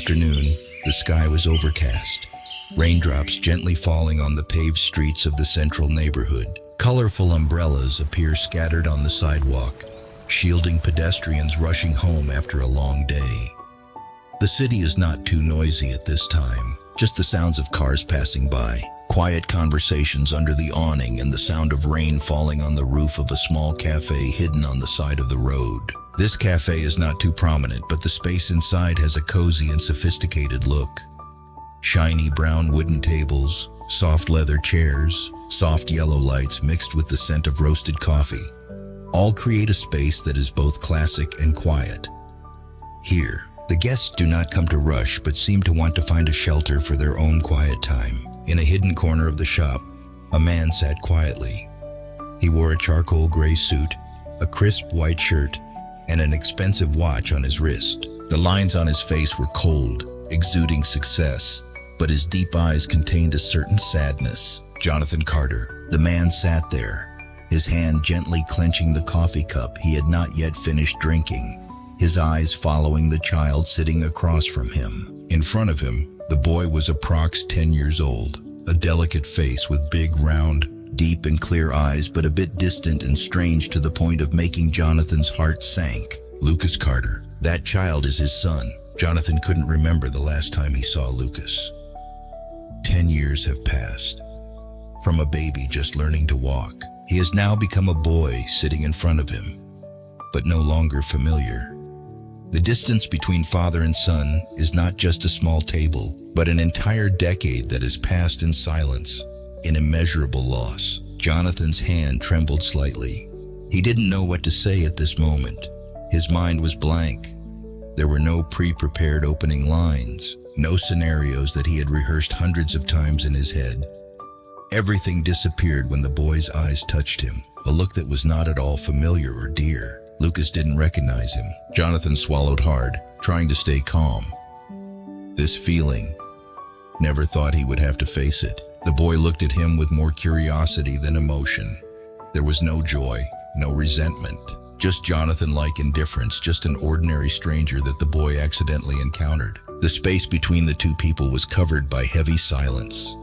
afternoon, the sky was overcast, raindrops gently falling on the paved streets of the central neighborhood. Colorful umbrellas appear scattered on the sidewalk, shielding pedestrians rushing home after a long day. The city is not too noisy at this time, just the sounds of cars passing by, quiet conversations under the awning, and the sound of rain falling on the roof of a small cafe hidden on the side of the road. This cafe is not too prominent, but the space inside has a cozy and sophisticated look. Shiny brown wooden tables, soft leather chairs, soft yellow lights mixed with the scent of roasted coffee, all create a space that is both classic and quiet. Here, the guests do not come to rush but seem to want to find a shelter for their own quiet time. In a hidden corner of the shop, a man sat quietly. He wore a charcoal gray suit, a crisp white shirt, and an expensive watch on his wrist. The lines on his face were cold, exuding success, but his deep eyes contained a certain sadness. Jonathan Carter. The man sat there, his hand gently clenching the coffee cup he had not yet finished drinking, his eyes following the child sitting across from him. In front of him, the boy was approx 10 years old, a delicate face with big, round, deep and clear eyes, but a bit distant and strange to the point of making Jonathan's heart sank. Lucas Carter. That child is his son. Jonathan couldn't remember the last time he saw Lucas. 10 years have passed. From a baby just learning to walk, he has now become a boy sitting in front of him, but no longer familiar. The distance between father and son is not just a small table, but an entire decade that has passed in silence, in immeasurable loss. Jonathan's hand trembled slightly. He didn't know what to say at this moment. His mind was blank. There were no pre-prepared opening lines, no scenarios that he had rehearsed hundreds of times in his head. Everything disappeared when the boy's eyes touched him, a look that was not at all familiar or dear. Lucas didn't recognize him. Jonathan swallowed hard, trying to stay calm. This feeling, never thought he would have to face it. The boy looked at him with more curiosity than emotion. There was no joy, no resentment, just Jonathan-like indifference, just an ordinary stranger that the boy accidentally encountered. The space between the two people was covered by heavy silence.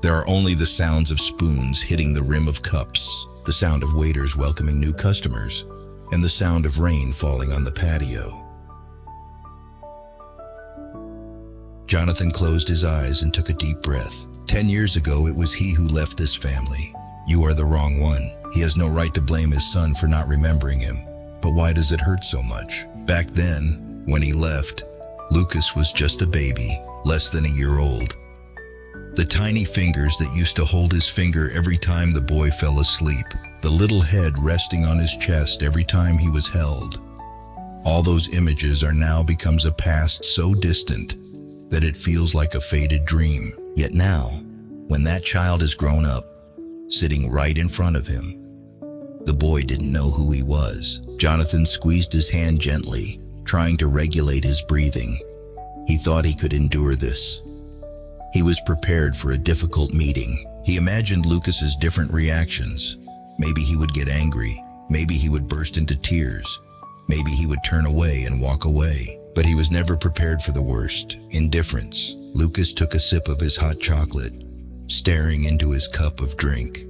There are only the sounds of spoons hitting the rim of cups, the sound of waiters welcoming new customers, and the sound of rain falling on the patio. Jonathan closed his eyes and took a deep breath. 10 years ago, it was he who left this family. You are the wrong one. He has no right to blame his son for not remembering him. But why does it hurt so much? Back then, when he left, Lucas was just a baby, less than a year old. The tiny fingers that used to hold his finger every time the boy fell asleep, the little head resting on his chest every time he was held. All those images are now becomes a past so distant that it feels like a faded dream. Yet now, when that child is grown up, sitting right in front of him, the boy didn't know who he was. Jonathan squeezed his hand gently, trying to regulate his breathing. He thought he could endure this. He was prepared for a difficult meeting. He imagined Lucas's different reactions. Maybe he would get angry. Maybe he would burst into tears. Maybe he would turn away and walk away. But he was never prepared for the worst, indifference. Lucas took a sip of his hot chocolate, staring into his cup of drink.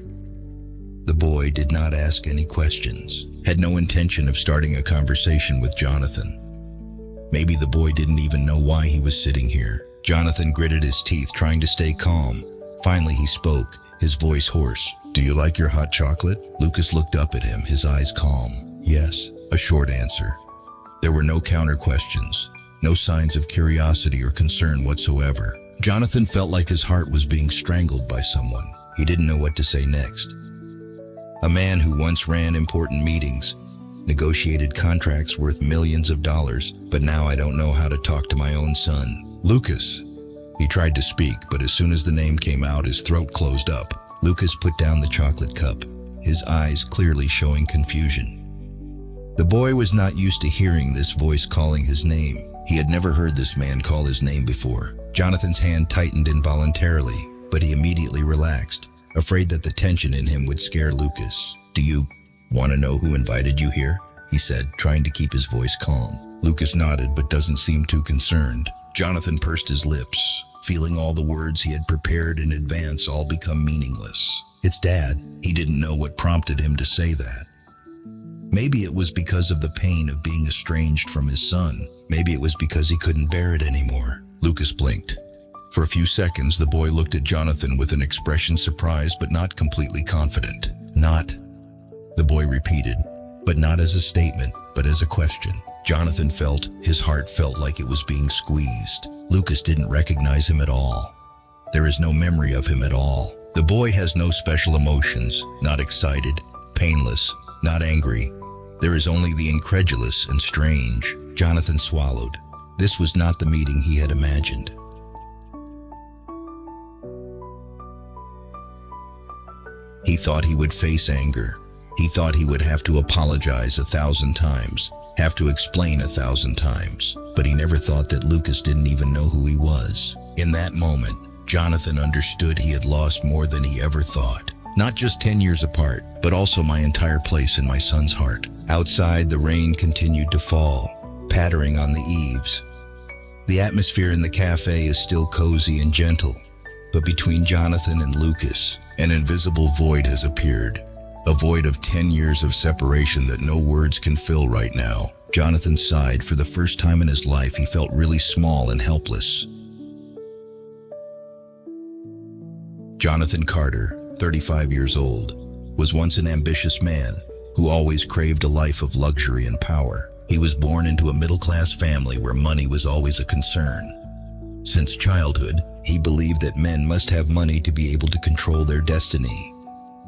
The boy did not ask any questions, had no intention of starting a conversation with Jonathan. Maybe the boy didn't even know why he was sitting here. Jonathan gritted his teeth, trying to stay calm. Finally he spoke, his voice hoarse. "Do you like your hot chocolate?" Lucas looked up at him, his eyes calm. "Yes," a short answer. There were no counter questions, no signs of curiosity or concern whatsoever. Jonathan felt like his heart was being strangled by someone. He didn't know what to say next. A man who once ran important meetings, negotiated contracts worth millions of dollars, but now I don't know how to talk to my own son. "Lucas." He tried to speak, but as soon as the name came out, his throat closed up. Lucas put down the chocolate cup, his eyes clearly showing confusion. The boy was not used to hearing this voice calling his name. He had never heard this man call his name before. Jonathan's hand tightened involuntarily, but he immediately relaxed, afraid that the tension in him would scare Lucas. "Do you want to know who invited you here?" he said, trying to keep his voice calm. Lucas nodded but doesn't seem too concerned. Jonathan pursed his lips, feeling all the words he had prepared in advance all become meaningless. It's Dad. He didn't know what prompted him to say that. Maybe it was because of the pain of being estranged from his son. Maybe it was because he couldn't bear it anymore. Lucas blinked. For a few seconds, the boy looked at Jonathan with an expression surprised but not completely confident. Not, the boy repeated, but not as a statement, but as a question. Jonathan his heart felt like it was being squeezed. Lucas didn't recognize him at all. There is no memory of him at all. The boy has no special emotions, not excited, painless, not angry. There is only the incredulous and strange. Jonathan swallowed. This was not the meeting he had imagined. He thought he would face anger. He thought he would have to apologize 1,000 times, have to explain 1,000 times. But he never thought that Lucas didn't even know who he was. In that moment, Jonathan understood he had lost more than he ever thought. Not just 10 years apart, but also my entire place in my son's heart. Outside, the rain continued to fall, pattering on the eaves. The atmosphere in the cafe is still cozy and gentle, but between Jonathan and Lucas, an invisible void has appeared. A void of 10 years of separation that no words can fill right now. Jonathan sighed. For the first time in his life, he felt really small and helpless. Jonathan Carter, 35 years old, was once an ambitious man who always craved a life of luxury and power. He was born into a middle-class family where money was always a concern. Since childhood, he believed that men must have money to be able to control their destiny.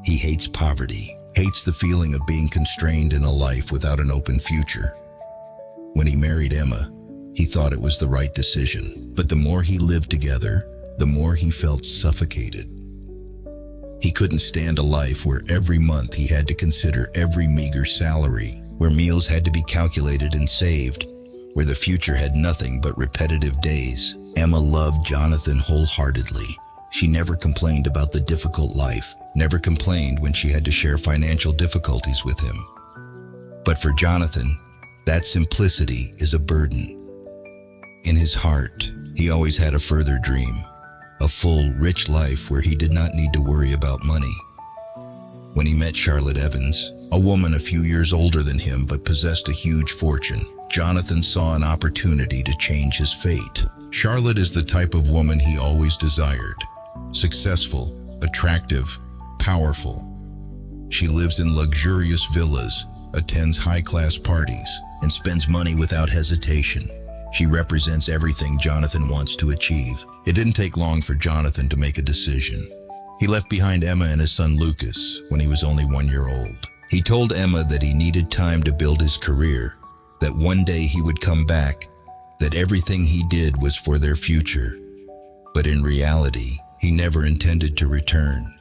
He hates poverty, hates the feeling of being constrained in a life without an open future. When he married Emma, he thought it was the right decision. But the more he lived together, the more he felt suffocated. He couldn't stand a life where every month he had to consider every meager salary, where meals had to be calculated and saved, where the future had nothing but repetitive days. Emma loved Jonathan wholeheartedly. She never complained about the difficult life, never complained when she had to share financial difficulties with him. But for Jonathan, that simplicity is a burden. In his heart, he always had a further dream, a full, rich life where he did not need to worry about money. When he met Charlotte Evans, a woman a few years older than him but possessed a huge fortune, Jonathan saw an opportunity to change his fate. Charlotte is the type of woman he always desired. Successful, attractive, powerful. She lives in luxurious villas, attends high-class parties, and spends money without hesitation. She represents everything Jonathan wants to achieve. It didn't take long for Jonathan to make a decision. He left behind Emma and his son Lucas when he was only 1 year old. He told Emma that he needed time to build his career, that one day he would come back, that everything he did was for their future. But in reality, he never intended to return.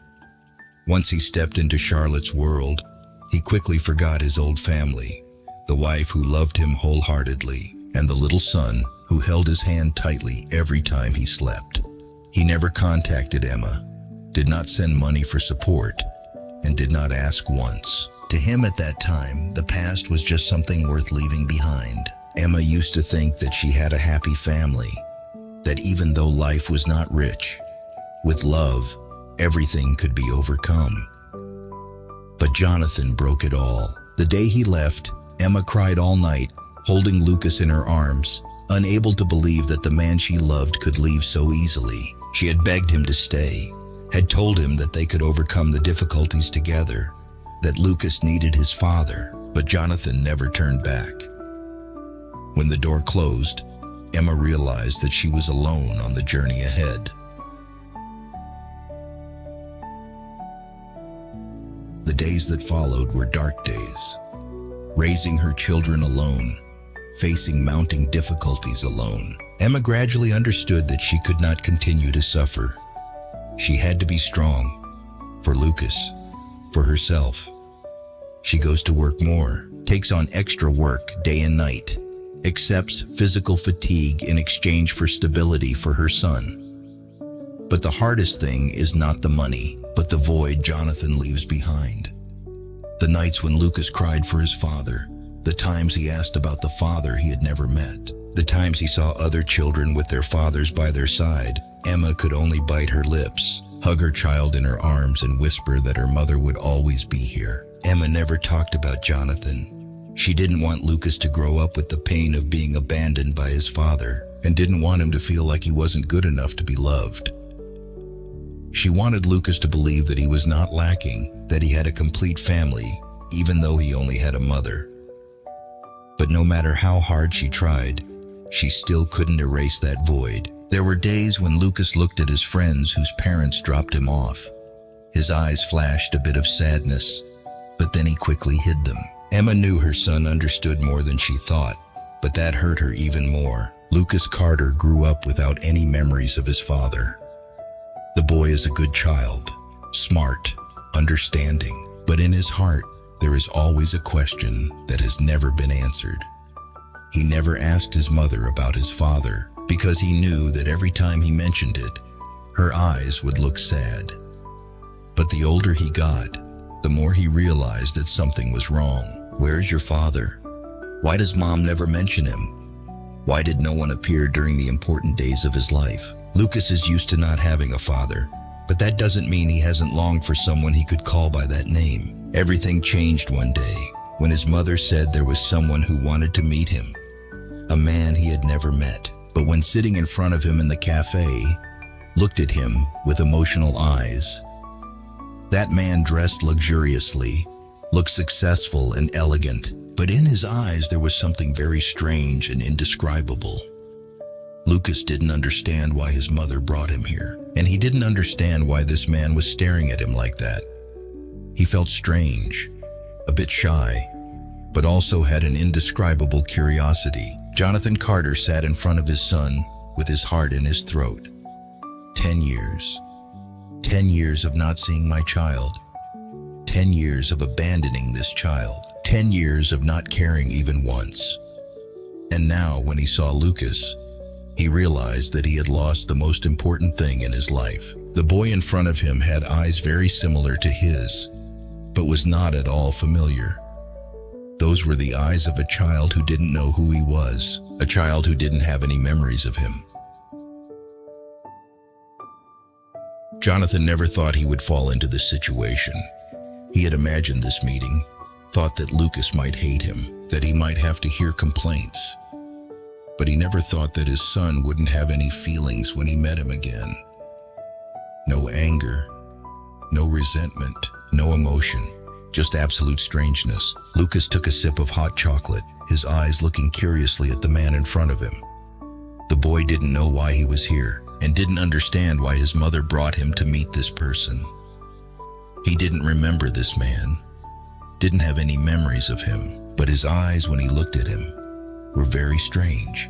Once he stepped into Charlotte's world, he quickly forgot his old family, the wife who loved him wholeheartedly, and the little son who held his hand tightly every time he slept. He never contacted Emma, did not send money for support, and did not ask once. To him at that time, the past was just something worth leaving behind. Emma used to think that she had a happy family, that even though life was not rich, with love, everything could be overcome. But Jonathan broke it all. The day he left, Emma cried all night, holding Lucas in her arms, unable to believe that the man she loved could leave so easily. She had begged him to stay, had told him that they could overcome the difficulties together, that Lucas needed his father, but Jonathan never turned back. When the door closed, Emma realized that she was alone on the journey ahead. The days that followed were dark days. Raising her children alone, facing mounting difficulties alone, Emma gradually understood that she could not continue to suffer. She had to be strong, for Lucas, for herself. She goes to work more, takes on extra work day and night, accepts physical fatigue in exchange for stability for her son. But the hardest thing is not the money, but the void Jonathan leaves behind. The nights when Lucas cried for his father, the times he asked about the father he had never met. The times he saw other children with their fathers by their side, Emma could only bite her lips, hug her child in her arms, and whisper that her mother would always be here. Emma never talked about Jonathan. She didn't want Lucas to grow up with the pain of being abandoned by his father, and didn't want him to feel like he wasn't good enough to be loved. She wanted Lucas to believe that he was not lacking, that he had a complete family, even though he only had a mother. But no matter how hard she tried, she still couldn't erase that void. There were days when Lucas looked at his friends whose parents dropped him off. His eyes flashed a bit of sadness, but then he quickly hid them. Emma knew her son understood more than she thought, but that hurt her even more. Lucas Carter grew up without any memories of his father. The boy is a good child, smart, understanding, but in his heart, there is always a question that has never been answered. He never asked his mother about his father because he knew that every time he mentioned it, her eyes would look sad. But the older he got, the more he realized that something was wrong. Where's your father? Why does mom never mention him? Why did no one appear during the important days of his life? Lucas is used to not having a father, but that doesn't mean he hasn't longed for someone he could call by that name. Everything changed one day when his mother said there was someone who wanted to meet him, a man he had never met. But when sitting in front of him in the cafe, looked at him with emotional eyes. That man dressed luxuriously, looked successful and elegant, but in his eyes there was something very strange and indescribable. Lucas didn't understand why his mother brought him here, and he didn't understand why this man was staring at him like that. He felt strange, a bit shy, but also had an indescribable curiosity. Jonathan Carter sat in front of his son with his heart in his throat. 10 years. 10 years of not seeing my child. 10 years of abandoning this child. 10 years of not caring even once. And now, when he saw Lucas, he realized that he had lost the most important thing in his life. The boy in front of him had eyes very similar to his, but was not at all familiar. Those were the eyes of a child who didn't know who he was, a child who didn't have any memories of him. Jonathan never thought he would fall into this situation. He had imagined this meeting, thought that Lucas might hate him, that he might have to hear complaints. But he never thought that his son wouldn't have any feelings when he met him again. No anger, no resentment, no emotion. Just absolute strangeness. Lucas took a sip of hot chocolate, his eyes looking curiously at the man in front of him. The boy didn't know why he was here, and didn't understand why his mother brought him to meet this person. He didn't remember this man, didn't have any memories of him, but his eyes when he looked at him were very strange,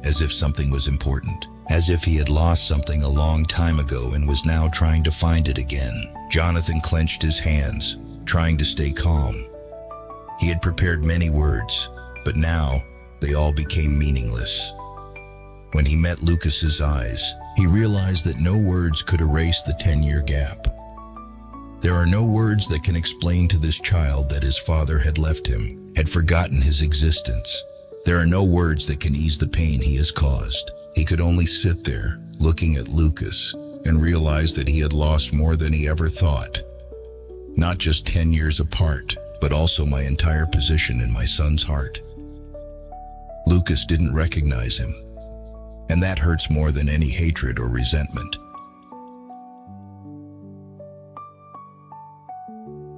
as if something was important, as if he had lost something a long time ago and was now trying to find it again. Jonathan clenched his hands, trying to stay calm. He had prepared many words, but now they all became meaningless. When he met Lucas's eyes, he realized that no words could erase the 10-year gap. There are no words that can explain to this child that his father had left him, had forgotten his existence. There are no words that can ease the pain he has caused. He could only sit there, looking at Lucas, and realize that he had lost more than he ever thought. Not just 10 years apart, but also my entire position in my son's heart. Lucas didn't recognize him, and that hurts more than any hatred or resentment.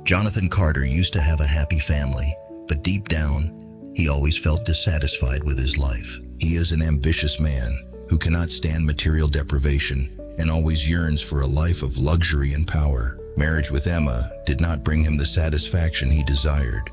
Jonathan Carter used to have a happy family, but deep down, he always felt dissatisfied with his life. He is an ambitious man who cannot stand material deprivation and always yearns for a life of luxury and power. Marriage with Emma did not bring him the satisfaction he desired.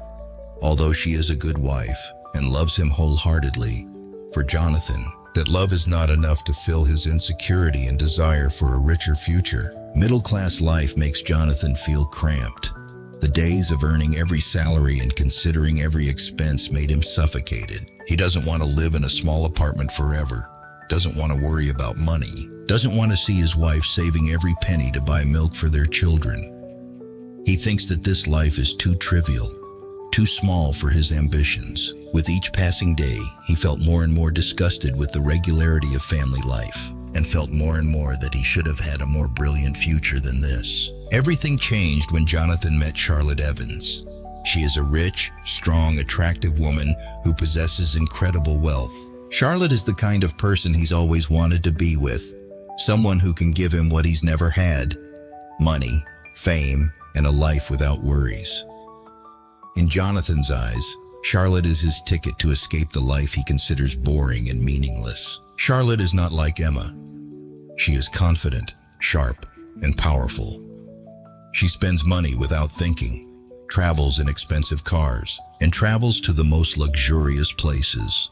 Although she is a good wife and loves him wholeheartedly, for Jonathan, that love is not enough to fill his insecurity and desire for a richer future. Middle-class life makes Jonathan feel cramped. The days of earning every salary and considering every expense made him suffocated. He doesn't want to live in a small apartment forever, doesn't want to worry about money, doesn't want to see his wife saving every penny to buy milk for their children. He thinks that this life is too trivial, too small for his ambitions. With each passing day, he felt more and more disgusted with the regularity of family life, and felt more and more that he should have had a more brilliant future than this. Everything changed when Jonathan met Charlotte Evans. She is a rich, strong, attractive woman who possesses incredible wealth. Charlotte is the kind of person he's always wanted to be with, someone who can give him what he's never had: money, fame, and a life without worries. In Jonathan's eyes, Charlotte is his ticket to escape the life he considers boring and meaningless. Charlotte is not like Emma. She is confident, sharp, and powerful. She spends money without thinking, travels in expensive cars, and travels to the most luxurious places.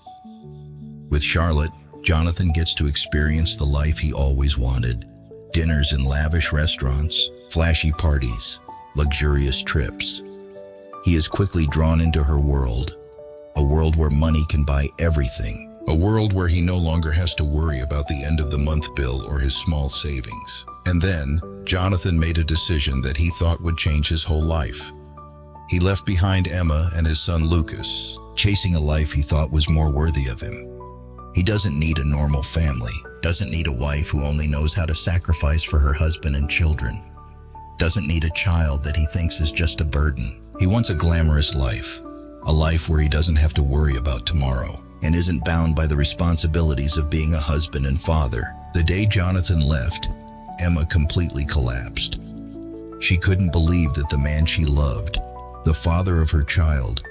With Charlotte, Jonathan gets to experience the life he always wanted: dinners in lavish restaurants, flashy parties, luxurious trips. He is quickly drawn into her world, a world where money can buy everything, a world where he no longer has to worry about the end of the month bill or his small savings. And then, Jonathan made a decision that he thought would change his whole life. He left behind Emma and his son Lucas, chasing a life he thought was more worthy of him. He doesn't need a normal family, doesn't need a wife who only knows how to sacrifice for her husband and children, doesn't need a child that he thinks is just a burden. He wants a glamorous life, a life where he doesn't have to worry about tomorrow, and isn't bound by the responsibilities of being a husband and father. The day Jonathan left, Emma completely collapsed. She couldn't believe that the man she loved, the father of her child,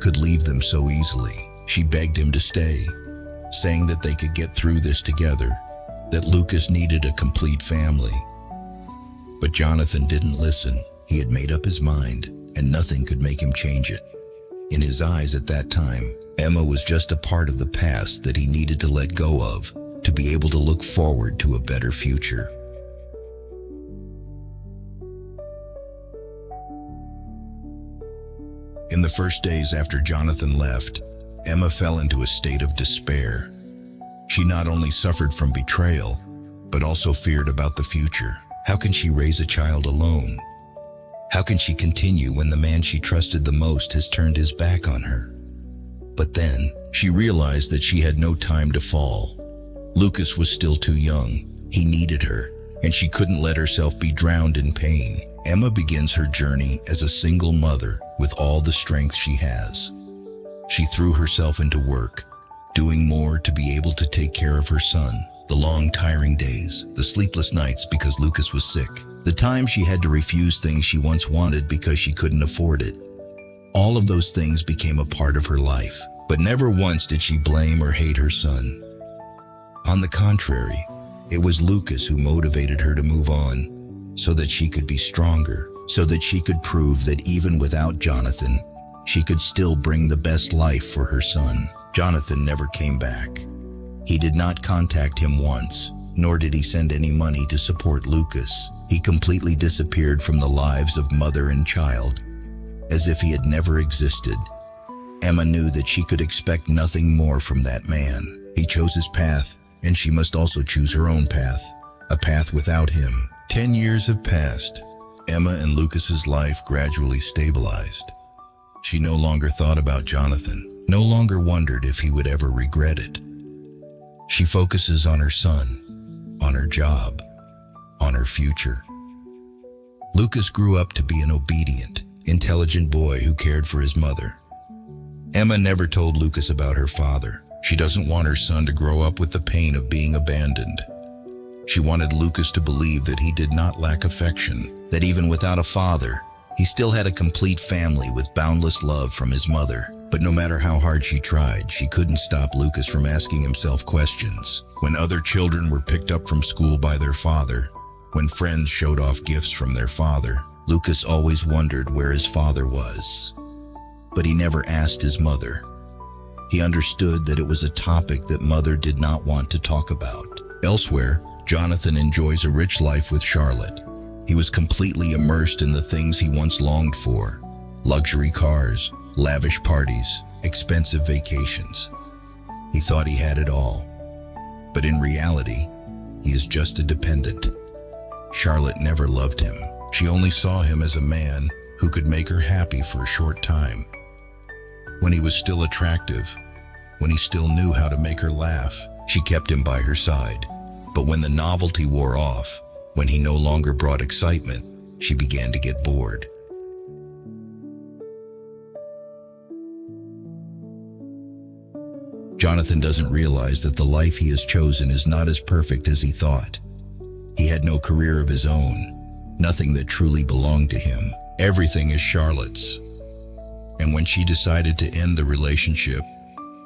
could leave them so easily. She begged him to stay, saying that they could get through this together, that Lucas needed a complete family. But Jonathan didn't listen. He had made up his mind, and nothing could make him change it. In his eyes at that time, Emma was just a part of the past that he needed to let go of to be able to look forward to a better future. In the first days after Jonathan left, Emma fell into a state of despair. She not only suffered from betrayal, but also feared about the future. How can she raise a child alone? How can she continue when the man she trusted the most has turned his back on her? But then, she realized that she had no time to fall. Lucas was still too young. He needed her, and she couldn't let herself be drowned in pain. Emma begins her journey as a single mother with all the strength she has. She threw herself into work, doing more to be able to take care of her son. The long, tiring days, the sleepless nights because Lucas was sick, the times she had to refuse things she once wanted because she couldn't afford it. All of those things became a part of her life, but never once did she blame or hate her son. On the contrary, it was Lucas who motivated her to move on, so that she could be stronger, so that she could prove that even without Jonathan, she could still bring the best life for her son. Jonathan never came back. He did not contact him once, nor did he send any money to support Lucas. He completely disappeared from the lives of mother and child, as if he had never existed. Emma knew that she could expect nothing more from that man. He chose his path, and she must also choose her own path, a path without him. 10 years have passed. Emma and Lucas's life gradually stabilized. She no longer thought about Jonathan, no longer wondered if he would ever regret it. She focuses on her son, on her job, on her future. Lucas grew up to be an obedient, intelligent boy who cared for his mother. Emma never told Lucas about her father. She doesn't want her son to grow up with the pain of being abandoned. She wanted Lucas to believe that he did not lack affection, that even without a father, he still had a complete family with boundless love from his mother. But no matter how hard she tried, she couldn't stop Lucas from asking himself questions. When other children were picked up from school by their father, when friends showed off gifts from their father, Lucas always wondered where his father was. But he never asked his mother. He understood that it was a topic that mother did not want to talk about. Elsewhere, Jonathan enjoys a rich life with Charlotte. He was completely immersed in the things he once longed for: luxury cars, lavish parties, expensive vacations. He thought he had it all. But in reality, he is just a dependent. Charlotte never loved him. She only saw him as a man who could make her happy for a short time. When he was still attractive, when he still knew how to make her laugh, she kept him by her side. But when the novelty wore off, when he no longer brought excitement, she began to get bored. Jonathan doesn't realize that the life he has chosen is not as perfect as he thought. He had no career of his own, nothing that truly belonged to him. Everything is Charlotte's. And when she decided to end the relationship,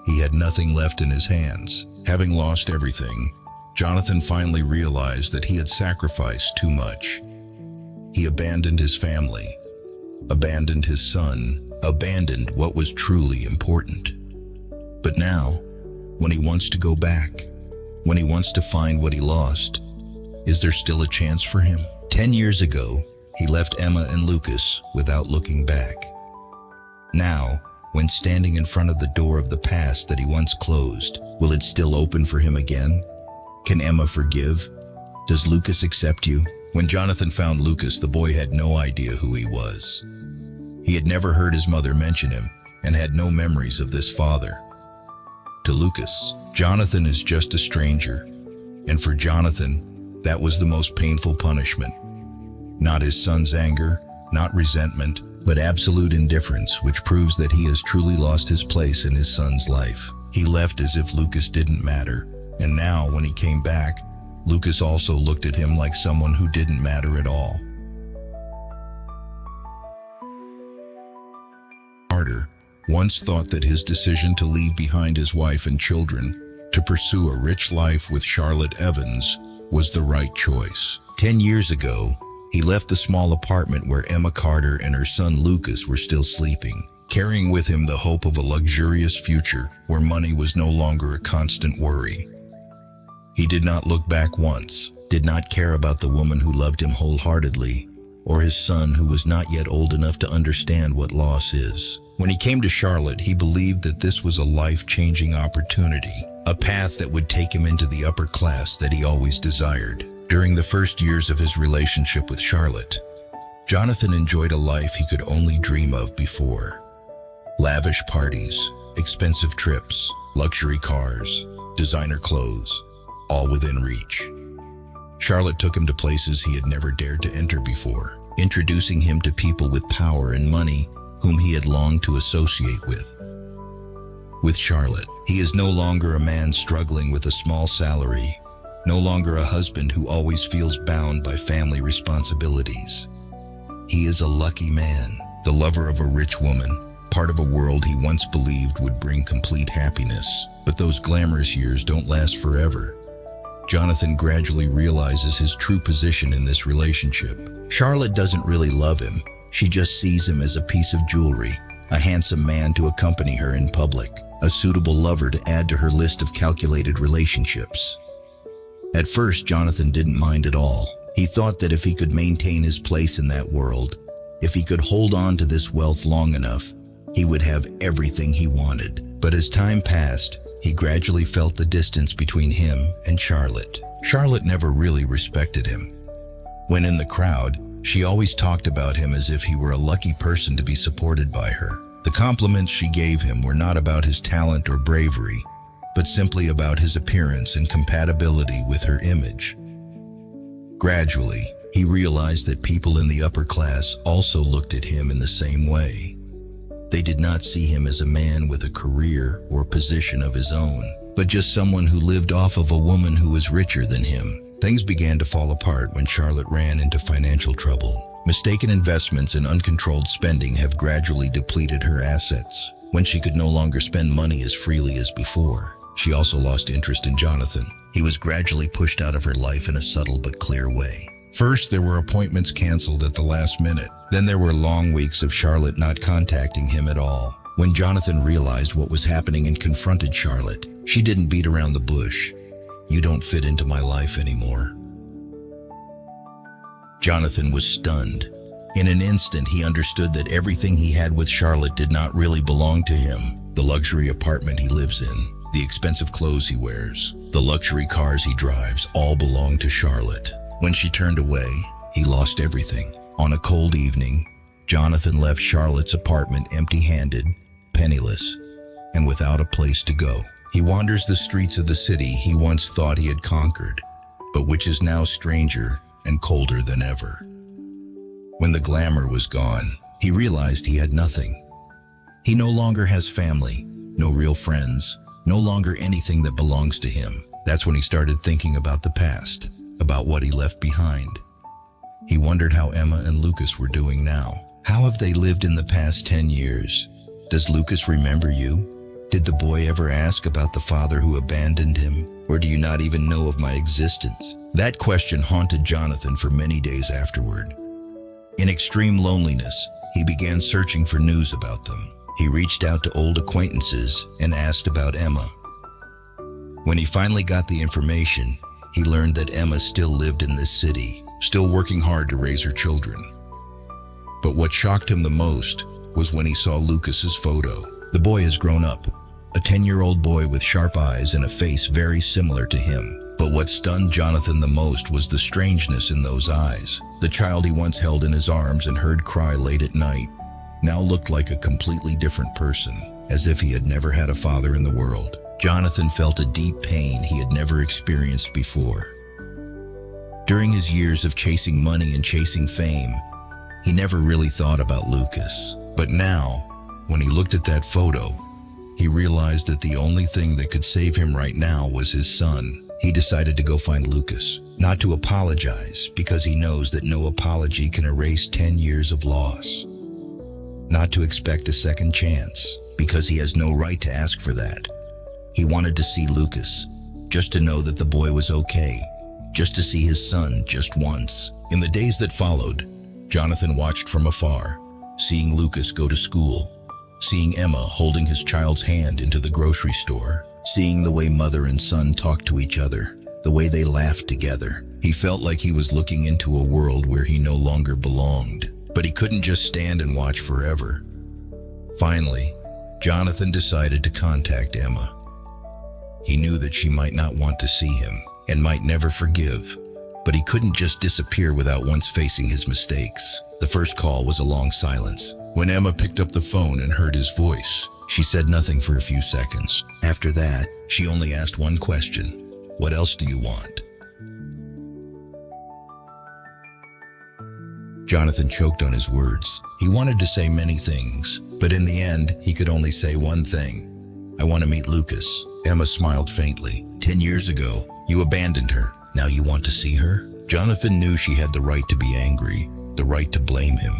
he had nothing left in his hands. Having lost everything, Jonathan finally realized that he had sacrificed too much. He abandoned his family, abandoned his son, abandoned what was truly important. But now, when he wants to go back, when he wants to find what he lost, is there still a chance for him? 10 years ago, he left Emma and Lucas without looking back. Now, when standing in front of the door of the past that he once closed, will it still open for him again? Can Emma forgive? Does Lucas accept you? When Jonathan found Lucas, the boy had no idea who he was. He had never heard his mother mention him and had no memories of this father. To Lucas, Jonathan is just a stranger, and for Jonathan, that was the most painful punishment. Not his son's anger, not resentment, but absolute indifference, which proves that he has truly lost his place in his son's life. He left as if Lucas didn't matter, and now when he came back, Lucas also looked at him like someone who didn't matter at all. Carter once thought that his decision to leave behind his wife and children to pursue a rich life with Charlotte Evans was the right choice. 10 years ago, he left the small apartment where Emma Carter and her son Lucas were still sleeping, carrying with him the hope of a luxurious future where money was no longer a constant worry. He did not look back once, did not care about the woman who loved him wholeheartedly, or his son who was not yet old enough to understand what loss is. When he came to Charlotte, he believed that this was a life-changing opportunity, a path that would take him into the upper class that he always desired. During the first years of his relationship with Charlotte, Jonathan enjoyed a life he could only dream of before. Lavish parties, expensive trips, luxury cars, designer clothes, all within reach. Charlotte took him to places he had never dared to enter before, introducing him to people with power and money whom he had longed to associate with. With Charlotte, he is no longer a man struggling with a small salary, no longer a husband who always feels bound by family responsibilities. He is a lucky man, the lover of a rich woman, part of a world he once believed would bring complete happiness. But those glamorous years don't last forever. Jonathan gradually realizes his true position in this relationship. Charlotte doesn't really love him. She just sees him as a piece of jewelry, a handsome man to accompany her in public, a suitable lover to add to her list of calculated relationships. At first, Jonathan didn't mind at all. He thought that if he could maintain his place in that world, if he could hold on to this wealth long enough, he would have everything he wanted. But as time passed, he gradually felt the distance between him and Charlotte. Charlotte never really respected him. When in the crowd, she always talked about him as if he were a lucky person to be supported by her. The compliments she gave him were not about his talent or bravery, but simply about his appearance and compatibility with her image. Gradually, he realized that people in the upper class also looked at him in the same way. They did not see him as a man with a career or position of his own, but just someone who lived off of a woman who was richer than him. Things began to fall apart when Charlotte ran into financial trouble. Mistaken investments and uncontrolled spending have gradually depleted her assets. When she could no longer spend money as freely as before, she also lost interest in Jonathan. He was gradually pushed out of her life in a subtle but clear way. First, there were appointments canceled at the last minute. Then there were long weeks of Charlotte not contacting him at all. When Jonathan realized what was happening and confronted Charlotte, she didn't beat around the bush. "You don't fit into my life anymore." Jonathan was stunned. In an instant, he understood that everything he had with Charlotte did not really belong to him. The luxury apartment he lives in, the expensive clothes he wears, the luxury cars he drives, all belong to Charlotte. When she turned away, he lost everything. On a cold evening, Jonathan left Charlotte's apartment empty-handed, penniless and without a place to go. He wanders the streets of the city he once thought he had conquered, but which is now stranger and colder than ever. When the glamour was gone, he realized he had nothing. He no longer has family, no real friends, no longer anything that belongs to him. That's when he started thinking about the past, about what he left behind. He wondered how Emma and Lucas were doing now. How have they lived in the past 10 years? Does Lucas remember you? Did the boy ever ask about the father who abandoned him? Or do you not even know of my existence? That question haunted Jonathan for many days afterward. In extreme loneliness, he began searching for news about them. He reached out to old acquaintances and asked about Emma. When he finally got the information, he learned that Emma still lived in this city, still working hard to raise her children. But what shocked him the most was when he saw Lucas's photo. The boy has grown up, a 10-year-old boy with sharp eyes and a face very similar to him. But what stunned Jonathan the most was the strangeness in those eyes. The child he once held in his arms and heard cry late at night now looked like a completely different person, as if he had never had a father in the world. Jonathan felt a deep pain he had never experienced before. During his years of chasing money and chasing fame, he never really thought about Lucas. But now, when he looked at that photo, he realized that the only thing that could save him right now was his son. He decided to go find Lucas, not to apologize, because he knows that no apology can erase 10 years of loss. Not to expect a second chance, because he has no right to ask for that. He wanted to see Lucas, just to know that the boy was okay, just to see his son just once. In the days that followed, Jonathan watched from afar, seeing Lucas go to school, seeing Emma holding his child's hand into the grocery store, seeing the way mother and son talked to each other, the way they laughed together. He felt like he was looking into a world where he no longer belonged. But he couldn't just stand and watch forever. Finally, Jonathan decided to contact Emma. He knew that she might not want to see him and might never forgive, but he couldn't just disappear without once facing his mistakes. The first call was a long silence. When Emma picked up the phone and heard his voice, she said nothing for a few seconds. After that, she only asked one question: "What else do you want?" Jonathan choked on his words. He wanted to say many things, but in the end, he could only say one thing: "I want to meet Lucas." Emma smiled faintly. 10 years ago, you abandoned her. Now you want to see her? Jonathan knew she had the right to be angry, the right to blame him.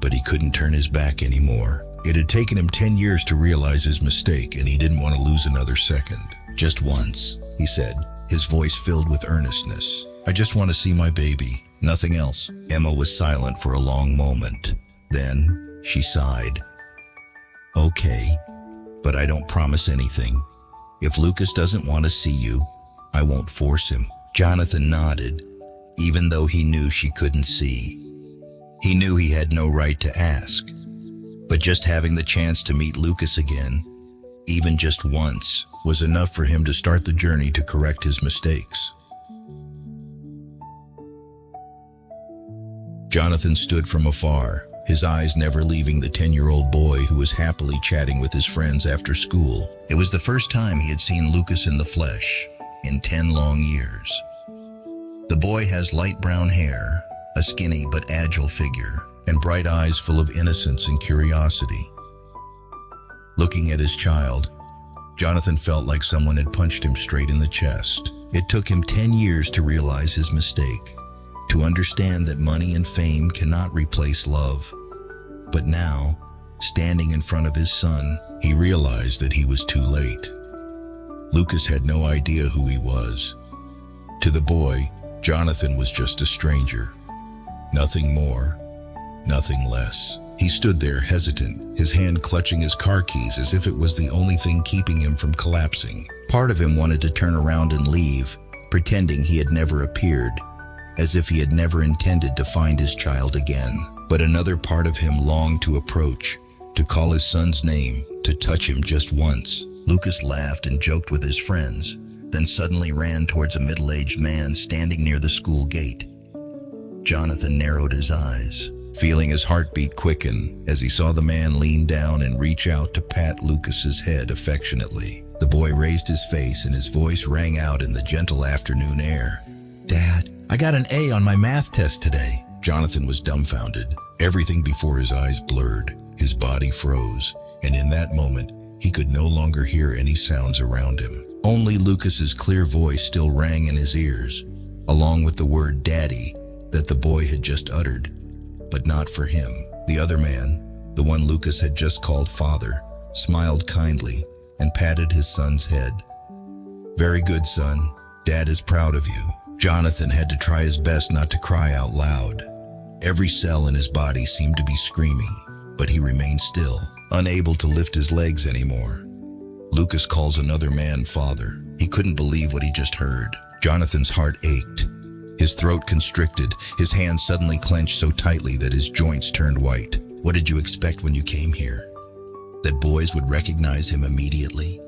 But he couldn't turn his back anymore. It had taken him 10 years to realize his mistake, and he didn't want to lose another second. "Just once," he said, his voice filled with earnestness. "I just want to see my baby. Nothing else." Emma was silent for a long moment. Then she sighed. "Okay, but I don't promise anything. If Lucas doesn't want to see you, I won't force him." Jonathan nodded, even though he knew she couldn't see. He knew he had no right to ask. But just having the chance to meet Lucas again, even just once, was enough for him to start the journey to correct his mistakes. Jonathan stood from afar, his eyes never leaving the 10-year-old boy who was happily chatting with his friends after school. It was the first time he had seen Lucas in the flesh in 10 long years. The boy has light brown hair, a skinny but agile figure, and bright eyes full of innocence and curiosity. Looking at his child, Jonathan felt like someone had punched him straight in the chest. It took him 10 years to realize his mistake, to understand that money and fame cannot replace love. But now, standing in front of his son, he realized that he was too late. Lucas had no idea who he was. To the boy, Jonathan was just a stranger. Nothing more, nothing less. He stood there hesitant, his hand clutching his car keys as if it was the only thing keeping him from collapsing. Part of him wanted to turn around and leave, pretending he had never appeared, as if he had never intended to find his child again. But another part of him longed to approach, to call his son's name, to touch him just once. Lucas laughed and joked with his friends, then suddenly ran towards a middle-aged man standing near the school gate. Jonathan narrowed his eyes. feeling his heartbeat quicken as he saw the man lean down and reach out to pat Lucas's head affectionately. The boy raised his face and his voice rang out in the gentle afternoon air. "Dad, I got an A on my math test today." Jonathan was dumbfounded. Everything before his eyes blurred, his body froze, and in that moment, he could no longer hear any sounds around him. Only Lucas's clear voice still rang in his ears, along with the word "daddy" that the boy had just uttered. But not for him. The other man, the one Lucas had just called father, smiled kindly and patted his son's head. "Very good, son. Dad is proud of you." Jonathan had to try his best not to cry out loud. Every cell in his body seemed to be screaming, but he remained still, unable to lift his legs anymore. Lucas calls another man father. He couldn't believe what he just heard. Jonathan's heart ached. His throat constricted, his hands suddenly clenched so tightly that his joints turned white. What did you expect when you came here? That boys would recognize him immediately?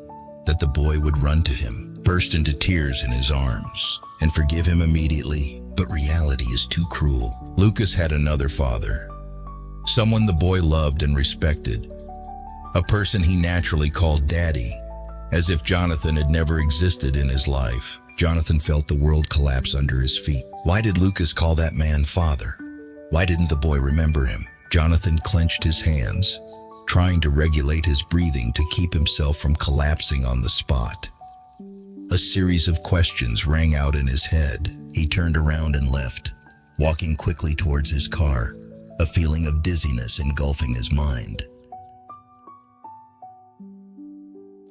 That the boy would run to him, burst into tears in his arms, and forgive him immediately? But reality is too cruel. Lucas had another father, someone the boy loved and respected, a person he naturally called daddy, as if Jonathan had never existed in his life. Jonathan felt the world collapse under his feet. Why did Lucas call that man father? Why didn't the boy remember him? Jonathan clenched his hands, trying to regulate his breathing to keep himself from collapsing on the spot. A series of questions rang out in his head. He turned around and left, walking quickly towards his car, a feeling of dizziness engulfing his mind.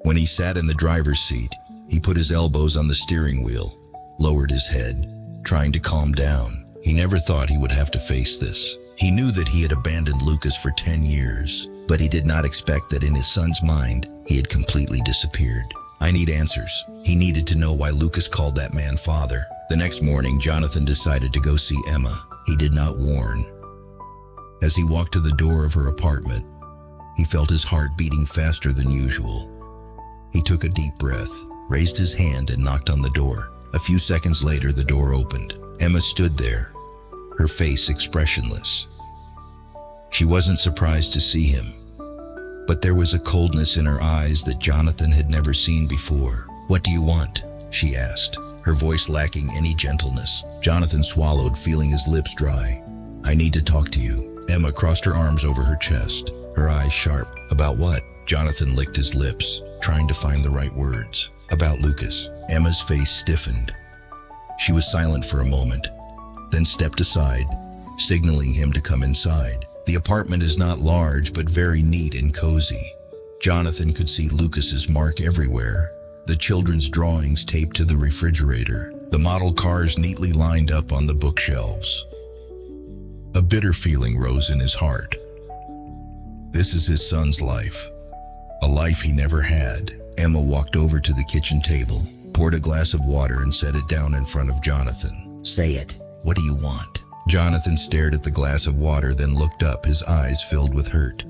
When he sat in the driver's seat, he put his elbows on the steering wheel, lowered his head, trying to calm down. He never thought he would have to face this. He knew that he had abandoned Lucas for 10 years, but he did not expect that in his son's mind, he had completely disappeared. I need answers. He needed to know why Lucas called that man father. The next morning, Jonathan decided to go see Emma. He did not warn. As he walked to the door of her apartment, he felt his heart beating faster than usual. He took a deep breath, raised his hand and knocked on the door. A few seconds later, the door opened. Emma stood there, her face expressionless. She wasn't surprised to see him, but there was a coldness in her eyes that Jonathan had never seen before. "What do you want?" she asked, her voice lacking any gentleness. Jonathan swallowed, feeling his lips dry. "I need to talk to you." Emma crossed her arms over her chest, her eyes sharp. "About what?" Jonathan licked his lips, trying to find the right words. "About Lucas." Emma's face stiffened. She was silent for a moment, then stepped aside, signaling him to come inside. The apartment is not large, but very neat and cozy. Jonathan could see Lucas's mark everywhere, the children's drawings taped to the refrigerator, the model cars neatly lined up on the bookshelves. A bitter feeling rose in his heart. This is his son's life, a life he never had. Emma walked over to the kitchen table, poured a glass of water and set it down in front of Jonathan. "Say it. What do you want?" Jonathan stared at the glass of water, then looked up, his eyes filled with hurt.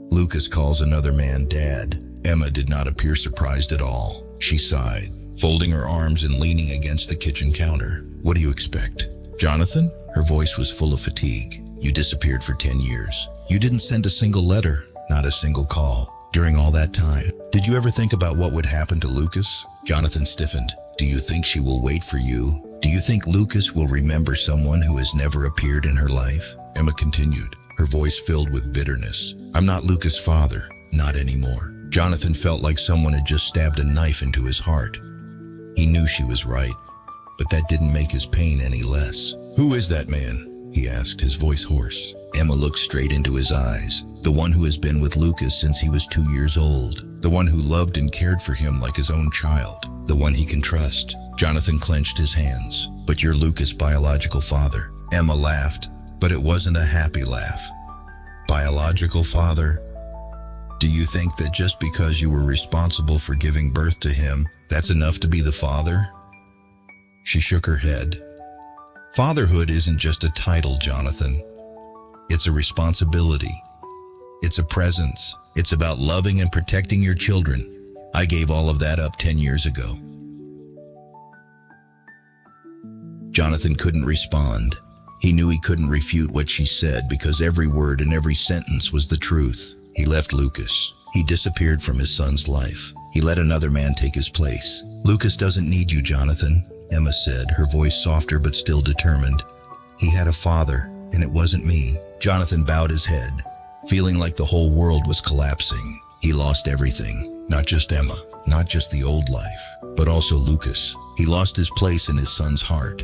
"Lucas calls another man dad." Emma did not appear surprised at all. She sighed, folding her arms and leaning against the kitchen counter. "What do you expect?" "Jonathan?" Her voice was full of fatigue. "You disappeared for 10 years. You didn't send a single letter, not a single call. During all that time, did you ever think about what would happen to Lucas?" Jonathan stiffened. "Do you think she will wait for you? Do you think Lucas will remember someone who has never appeared in her life?" Emma continued, her voice filled with bitterness. "I'm not Lucas' father, not anymore." Jonathan felt like someone had just stabbed a knife into his heart. He knew she was right, but that didn't make his pain any less. "Who is that man?" he asked, his voice hoarse. Emma looked straight into his eyes. "The one who has been with Lucas since he was 2 years old. The one who loved and cared for him like his own child. The one he can trust." Jonathan clenched his hands. "But you're Lucas' biological father." Emma laughed, but it wasn't a happy laugh. "Biological father? Do you think that just because you were responsible for giving birth to him, that's enough to be the father?" She shook her head. "Fatherhood isn't just a title, Jonathan. It's a responsibility. It's a presence. It's about loving and protecting your children. I gave all of that up 10 years ago." Jonathan couldn't respond. He knew he couldn't refute what she said because every word and every sentence was the truth. He left Lucas. He disappeared from his son's life. He let another man take his place. "Lucas doesn't need you, Jonathan," Emma said, her voice softer but still determined. "He had a father, and it wasn't me." Jonathan bowed his head, feeling like the whole world was collapsing. He lost everything. Not just Emma, not just the old life, but also Lucas. He lost his place in his son's heart,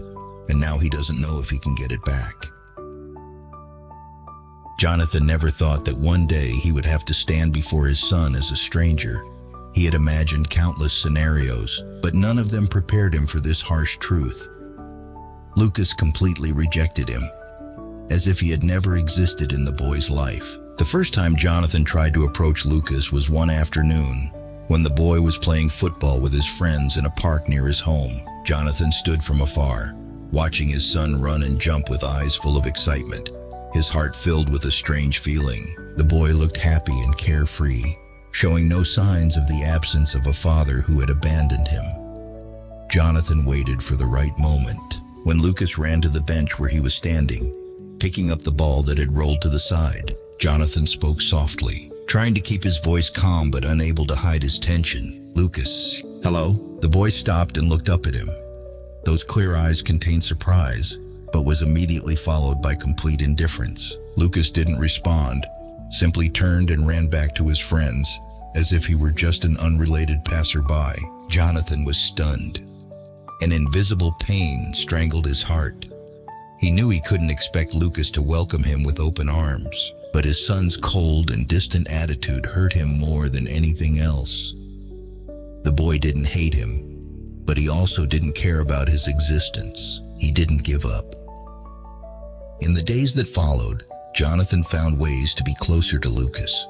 and now he doesn't know if he can get it back. Jonathan never thought that one day he would have to stand before his son as a stranger. He had imagined countless scenarios, but none of them prepared him for this harsh truth. Lucas completely rejected him, as if he had never existed in the boy's life. The first time Jonathan tried to approach Lucas was one afternoon, when the boy was playing football with his friends in a park near his home. Jonathan stood from afar, watching his son run and jump with eyes full of excitement, his heart filled with a strange feeling. The boy looked happy and carefree, showing no signs of the absence of a father who had abandoned him. Jonathan waited for the right moment. When Lucas ran to the bench where he was standing, picking up the ball that had rolled to the side, Jonathan spoke softly, trying to keep his voice calm but unable to hide his tension. "Lucas, hello?" The boy stopped and looked up at him. Those clear eyes contained surprise, but was immediately followed by complete indifference. Lucas didn't respond, simply turned and ran back to his friends, as if he were just an unrelated passerby. Jonathan was stunned. An invisible pain strangled his heart. He knew he couldn't expect Lucas to welcome him with open arms, but his son's cold and distant attitude hurt him more than anything else. The boy didn't hate him, but he also didn't care about his existence. He didn't give up. In the days that followed, Jonathan found ways to be closer to Lucas.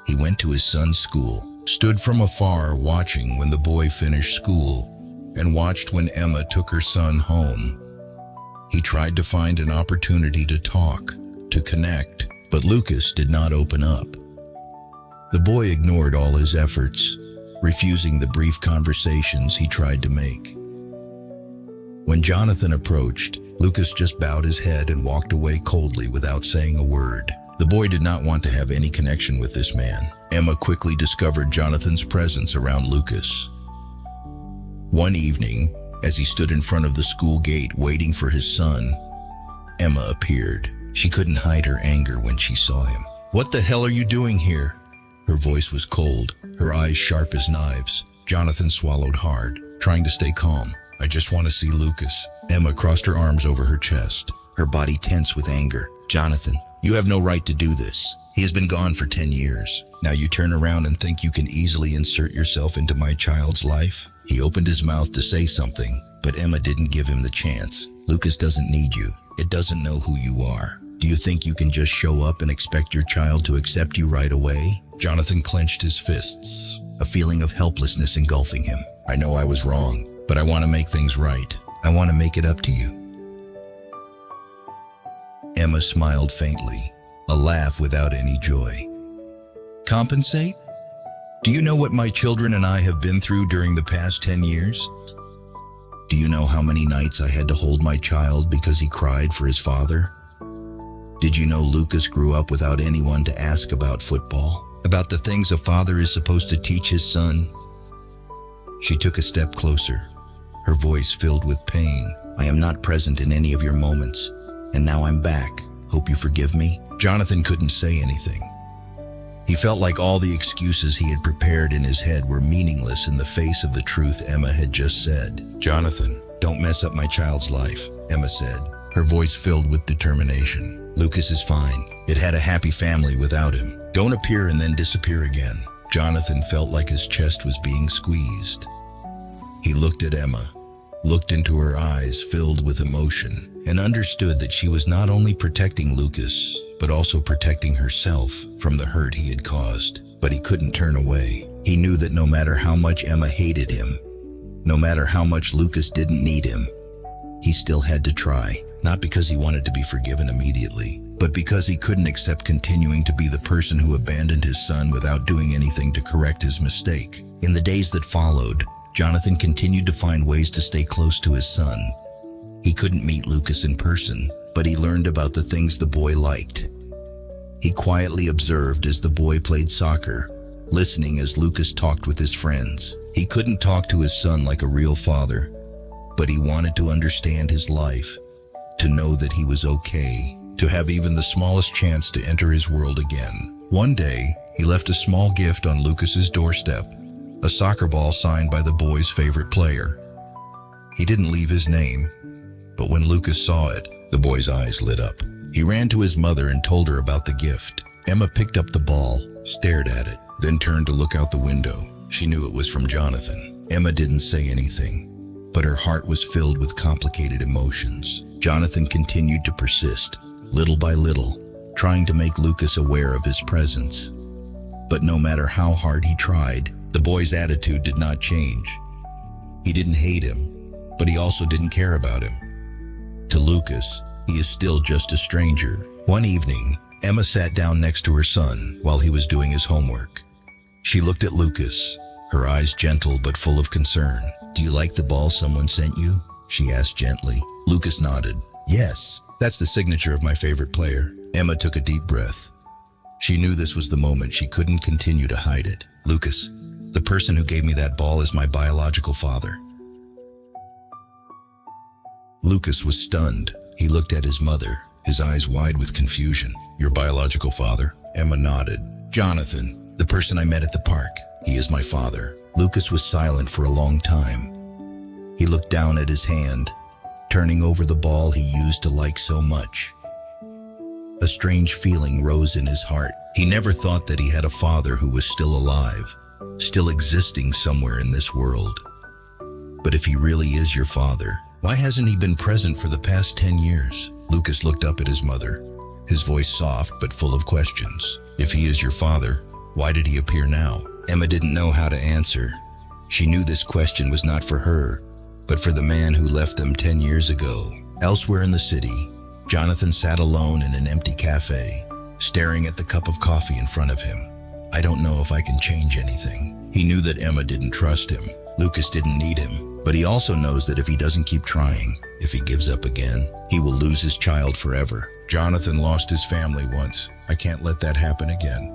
He went to his son's school, stood from afar watching when the boy finished school, and watched when Emma took her son home. He tried to find an opportunity to talk, to connect, but Lucas did not open up. The boy ignored all his efforts, refusing the brief conversations he tried to make. When Jonathan approached, Lucas just bowed his head and walked away coldly without saying a word. The boy did not want to have any connection with this man. Emma quickly discovered Jonathan's presence around Lucas. One evening, as he stood in front of the school gate waiting for his son, Emma appeared. She couldn't hide her anger when she saw him. "What the hell are you doing here?" Her voice was cold, her eyes sharp as knives. Jonathan swallowed hard, trying to stay calm. "I just want to see Lucas." Emma crossed her arms over her chest, her body tense with anger. "Jonathan, you have no right to do this. He has been gone for 10 years. Now you turn around and think you can easily insert yourself into my child's life?" He opened his mouth to say something, but Emma didn't give him the chance. "Lucas doesn't need you. It doesn't know who you are. Do you think you can just show up and expect your child to accept you right away?" Jonathan clenched his fists, a feeling of helplessness engulfing him. "I know I was wrong, but I want to make things right. I want to make it up to you." Emma smiled faintly, a laugh without any joy. "Compensate? Do you know what my children and I have been through during the past 10 years? Do you know how many nights I had to hold my child because he cried for his father? Did you know Lucas grew up without anyone to ask about football, about the things a father is supposed to teach his son?" She took a step closer, her voice filled with pain. "I am not present in any of your moments, and now I'm back. Hope you forgive me." Jonathan couldn't say anything. He felt like all the excuses he had prepared in his head were meaningless in the face of the truth Emma had just said. "Jonathan, don't mess up my child's life," Emma said, her voice filled with determination. "Lucas is fine. It had a happy family without him. Don't appear and then disappear again." Jonathan felt like his chest was being squeezed. He looked at Emma, looked into her eyes filled with emotion, and understood that she was not only protecting Lucas, but also protecting herself from the hurt he had caused. But he couldn't turn away. He knew that no matter how much Emma hated him, no matter how much Lucas didn't need him, he still had to try. Not because he wanted to be forgiven immediately, but because he couldn't accept continuing to be the person who abandoned his son without doing anything to correct his mistake. In the days that followed, Jonathan continued to find ways to stay close to his son. He couldn't meet Lucas in person, but he learned about the things the boy liked. He quietly observed as the boy played soccer, listening as Lucas talked with his friends. He couldn't talk to his son like a real father, but he wanted to understand his life, to know that he was okay, to have even the smallest chance to enter his world again. One day, he left a small gift on Lucas's doorstep, a soccer ball signed by the boy's favorite player. He didn't leave his name, but when Lucas saw it, the boy's eyes lit up. He ran to his mother and told her about the gift. Emma picked up the ball, stared at it, then turned to look out the window. She knew it was from Jonathan. Emma didn't say anything, but her heart was filled with complicated emotions. Jonathan continued to persist, little by little, trying to make Lucas aware of his presence. But no matter how hard he tried, the boy's attitude did not change. He didn't hate him, but he also didn't care about him. To Lucas, he is still just a stranger. One evening, Emma sat down next to her son while he was doing his homework. She looked at Lucas, her eyes gentle but full of concern. "Do you like the ball someone sent you?" she asked gently. Lucas nodded. "Yes, that's the signature of my favorite player." Emma took a deep breath. She knew this was the moment she couldn't continue to hide it. "Lucas, the person who gave me that ball is my biological father." Lucas was stunned. He looked at his mother, his eyes wide with confusion. "Your biological father?" Emma nodded. "Jonathan, the person I met at the park. He is my father." Lucas was silent for a long time. He looked down at his hand, turning over the ball he used to like so much. A strange feeling rose in his heart. He never thought that he had a father who was still alive, still existing somewhere in this world. But if he really is your father, why hasn't he been present for the past 10 years? Lucas looked up at his mother, his voice soft but full of questions. "If he is your father, why did he appear now?" Emma didn't know how to answer. She knew this question was not for her, but for the man who left them 10 years ago. Elsewhere in the city, Jonathan sat alone in an empty cafe, staring at the cup of coffee in front of him. "I don't know if I can change anything." He knew that Emma didn't trust him. Lucas didn't need him, but he also knows that if he doesn't keep trying, if he gives up again, he will lose his child forever. "Jonathan lost his family once. I can't let that happen again."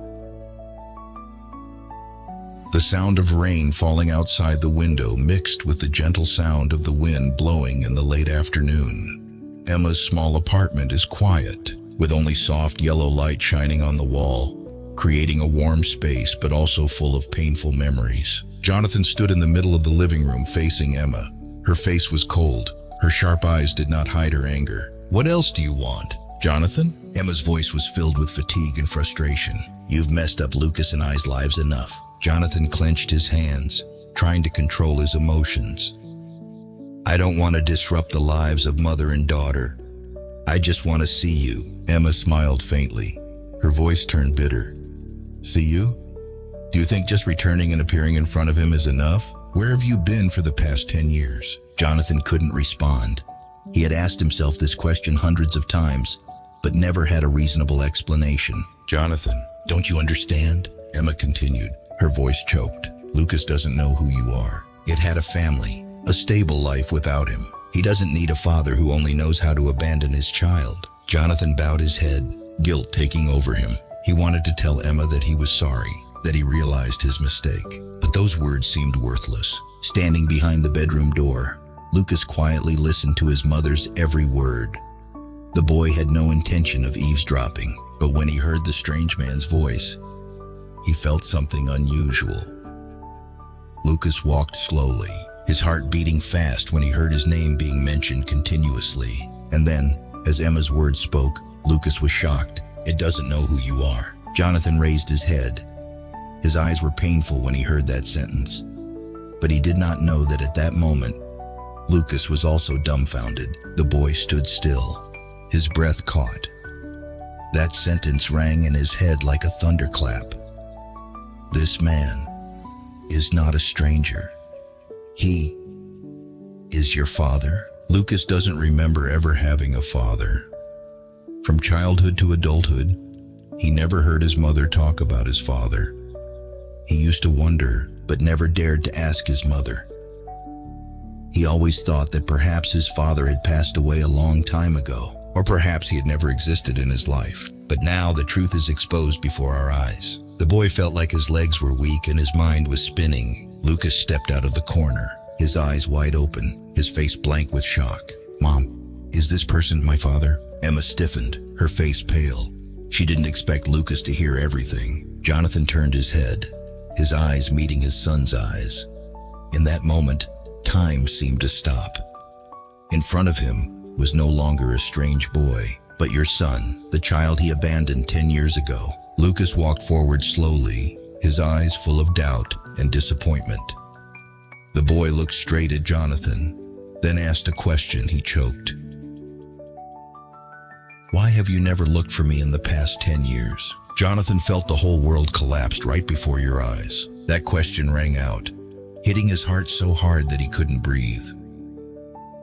The sound of rain falling outside the window mixed with the gentle sound of the wind blowing in the late afternoon. Emma's small apartment is quiet, with only soft yellow light shining on the wall, creating a warm space but also full of painful memories. Jonathan stood in the middle of the living room facing Emma. Her face was cold. Her sharp eyes did not hide her anger. "What else do you want, Jonathan?" Emma's voice was filled with fatigue and frustration. "You've messed up Lucas and I's lives enough." Jonathan clenched his hands, trying to control his emotions. "I don't want to disrupt the lives of mother and daughter. I just want to see you." Emma smiled faintly. Her voice turned bitter. "See you? Do you think just returning and appearing in front of him is enough? Where have you been for the past 10 years? Jonathan couldn't respond. He had asked himself this question hundreds of times, but never had a reasonable explanation. "Jonathan, don't you understand?" Emma continued. Her voice choked. "Lucas doesn't know who you are. It had a family, a stable life without him. He doesn't need a father who only knows how to abandon his child." Jonathan bowed his head, guilt taking over him. He wanted to tell Emma that he was sorry, that he realized his mistake, but those words seemed worthless. Standing behind the bedroom door, Lucas quietly listened to his mother's every word. The boy had no intention of eavesdropping, but when he heard the strange man's voice, he felt something unusual. Lucas walked slowly, his heart beating fast when he heard his name being mentioned continuously. And then, as Emma's words spoke, Lucas was shocked. "It doesn't know who you are." Jonathan raised his head. His eyes were painful when he heard that sentence, but he did not know that at that moment, Lucas was also dumbfounded. The boy stood still, his breath caught. That sentence rang in his head like a thunderclap. This man is not a stranger. He is your father. Lucas doesn't remember ever having a father. From childhood to adulthood, he never heard his mother talk about his father. He used to wonder, but never dared to ask his mother. He always thought that perhaps his father had passed away a long time ago. Or perhaps he had never existed in his life. But now the truth is exposed before our eyes. The boy felt like his legs were weak and his mind was spinning. Lucas stepped out of the corner, his eyes wide open, his face blank with shock. "Mom, is this person my father?" Emma stiffened, her face pale. She didn't expect Lucas to hear everything. Jonathan turned his head, his eyes meeting his son's eyes. In that moment, time seemed to stop. In front of him was no longer a strange boy, but your son, the child he abandoned 10 years ago. Lucas walked forward slowly, his eyes full of doubt and disappointment. The boy looked straight at Jonathan, then asked a question he choked. "Why have you never looked for me in the past 10 years? Jonathan felt the whole world collapsed right before your eyes. That question rang out, hitting his heart so hard that he couldn't breathe.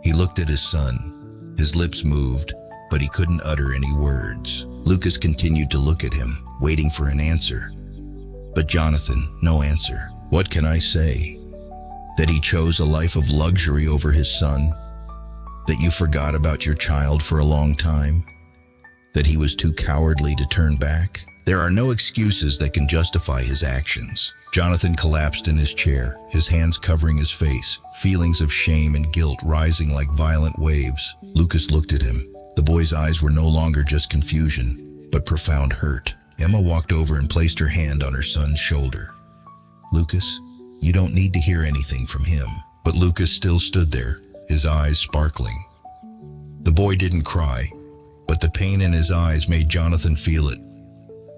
He looked at his son. His lips moved, but he couldn't utter any words. Lucas continued to look at him, waiting for an answer. But Jonathan, no answer. What can I say? That he chose a life of luxury over his son? That you forgot about your child for a long time? That he was too cowardly to turn back? There are no excuses that can justify his actions. Jonathan collapsed in his chair, his hands covering his face, feelings of shame and guilt rising like violent waves. Lucas looked at him. The boy's eyes were no longer just confusion, but profound hurt. Emma walked over and placed her hand on her son's shoulder. "Lucas, you don't need to hear anything from him." But Lucas still stood there, his eyes sparkling. The boy didn't cry, but the pain in his eyes made Jonathan feel it.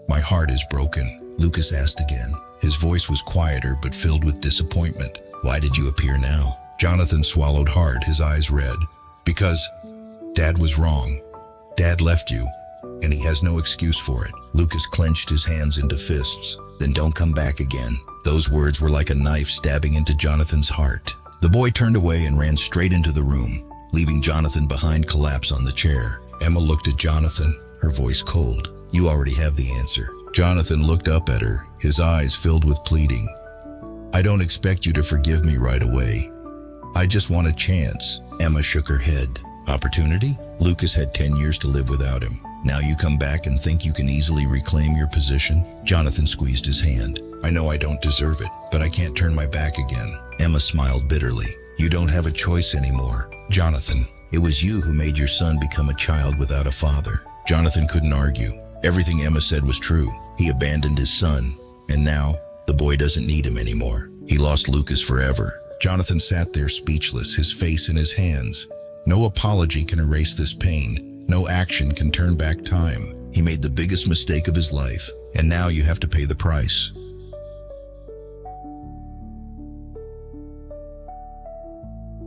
"My heart is broken," Lucas asked again. His voice was quieter but filled with disappointment. "Why did you appear now?" Jonathan swallowed hard, his eyes red. "Because Dad was wrong. Dad left you, and he has no excuse for it." Lucas clenched his hands into fists. "Then don't come back again." Those words were like a knife stabbing into Jonathan's heart. The boy turned away and ran straight into the room, leaving Jonathan behind collapse on the chair. Emma looked at Jonathan, her voice cold. "You already have the answer." Jonathan looked up at her, his eyes filled with pleading. "I don't expect you to forgive me right away. I just want a chance." Emma shook her head. "Opportunity?" Lucas had 10 years to live without him. "Now you come back and think you can easily reclaim your position?" Jonathan squeezed his hand. "I know I don't deserve it, but I can't turn my back again." Emma smiled bitterly. "You don't have a choice anymore. Jonathan, it was you who made your son become a child without a father." Jonathan couldn't argue. Everything Emma said was true. He abandoned his son, and now the boy doesn't need him anymore. He lost Lucas forever. Jonathan sat there speechless, his face in his hands. No apology can erase this pain. No action can turn back time. He made the biggest mistake of his life, and now you have to pay the price.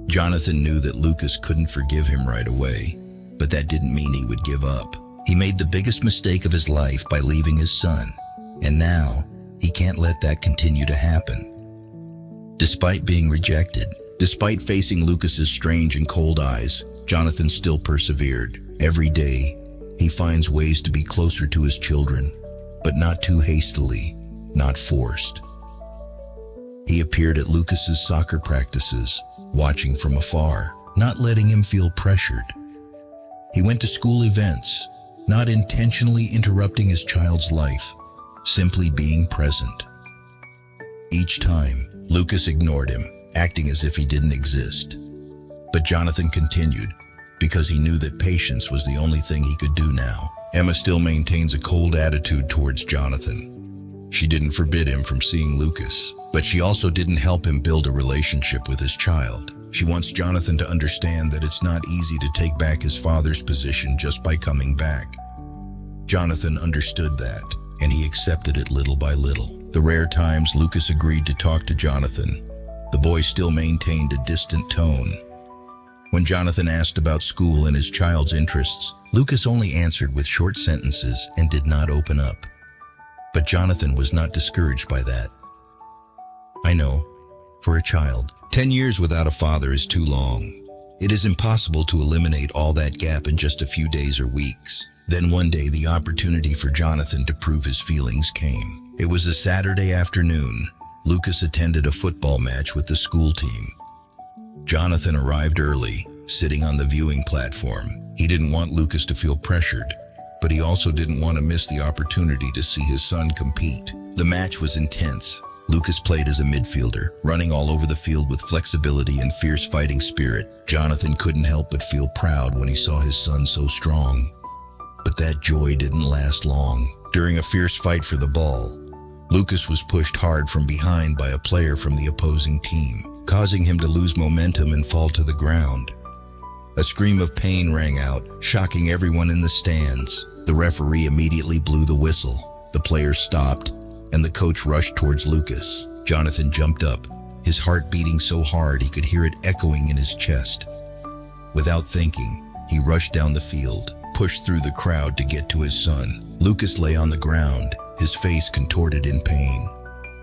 Jonathan knew that Lucas couldn't forgive him right away, but that didn't mean he would give up. He made the biggest mistake of his life by leaving his son, and now he can't let that continue to happen. Despite being rejected, despite facing Lucas's strange and cold eyes, Jonathan still persevered. Every day, he finds ways to be closer to his children, but not too hastily, not forced. He appeared at Lucas's soccer practices, watching from afar, not letting him feel pressured. He went to school events, not intentionally interrupting his child's life, simply being present. Each time, Lucas ignored him, acting as if he didn't exist. But Jonathan continued, because he knew that patience was the only thing he could do now. Emma still maintains a cold attitude towards Jonathan. She didn't forbid him from seeing Lucas, but she also didn't help him build a relationship with his child. She wants Jonathan to understand that it's not easy to take back his father's position just by coming back. Jonathan understood that, and he accepted it little by little. The rare times Lucas agreed to talk to Jonathan, the boy still maintained a distant tone. When Jonathan asked about school and his child's interests, Lucas only answered with short sentences and did not open up. But Jonathan was not discouraged by that. "I know, for a child, 10 years without a father is too long. It is impossible to eliminate all that gap in just a few days or weeks." Then one day the opportunity for Jonathan to prove his feelings came. It was a Saturday afternoon. Lucas attended a football match with the school team. Jonathan arrived early, sitting on the viewing platform. He He didn't want Lucas to feel pressured, but he also didn't want to miss the opportunity to see his son compete. The match was intense. Lucas played as a midfielder, running all over the field with flexibility and fierce fighting spirit. Jonathan couldn't help but feel proud when he saw his son so strong. But that joy didn't last long. During a fierce fight for the ball, Lucas was pushed hard from behind by a player from the opposing team, causing him to lose momentum and fall to the ground. A scream of pain rang out, shocking everyone in the stands. The referee immediately blew the whistle. The players stopped, and the coach rushed towards Lucas. Jonathan jumped up, his heart beating so hard he could hear it echoing in his chest. Without thinking, he rushed down the field, pushed through the crowd to get to his son. Lucas lay on the ground, his face contorted in pain.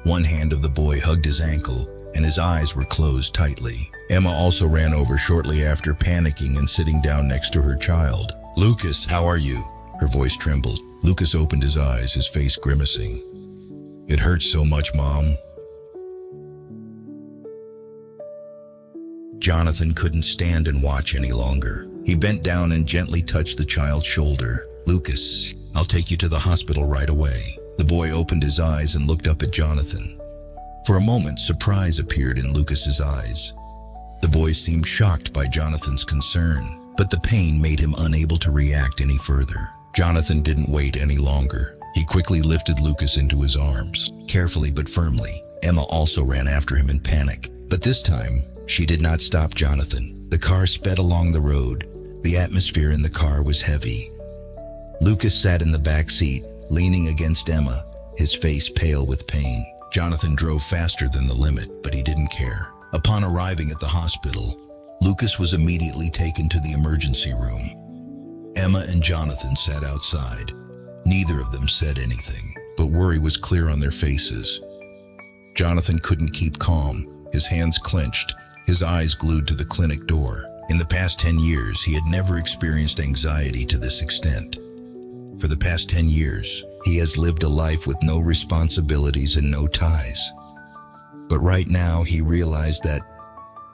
One hand of the boy hugged his ankle, and his eyes were closed tightly. Emma also ran over shortly after, panicking and sitting down next to her child. "Lucas, how are you?" Her voice trembled. Lucas opened his eyes, his face grimacing. "It hurts so much, Mom." Jonathan couldn't stand and watch any longer. He bent down and gently touched the child's shoulder. "Lucas, I'll take you to the hospital right away." The boy opened his eyes and looked up at Jonathan. For a moment, surprise appeared in Lucas's eyes. The boy seemed shocked by Jonathan's concern, but the pain made him unable to react any further. Jonathan didn't wait any longer. He quickly lifted Lucas into his arms, carefully but firmly. Emma also ran after him in panic, but this time, she did not stop Jonathan. The car sped along the road. The atmosphere in the car was heavy. Lucas sat in the back seat, leaning against Emma, his face pale with pain. Jonathan drove faster than the limit, but he didn't care. Upon arriving at the hospital, Lucas was immediately taken to the emergency room. Emma and Jonathan sat outside. Neither of them said anything, but worry was clear on their faces. Jonathan couldn't keep calm, his hands clenched, his eyes glued to the clinic door. In the past 10 years, he had never experienced anxiety to this extent. For the past 10 years, he has lived a life with no responsibilities and no ties. But right now, he realized that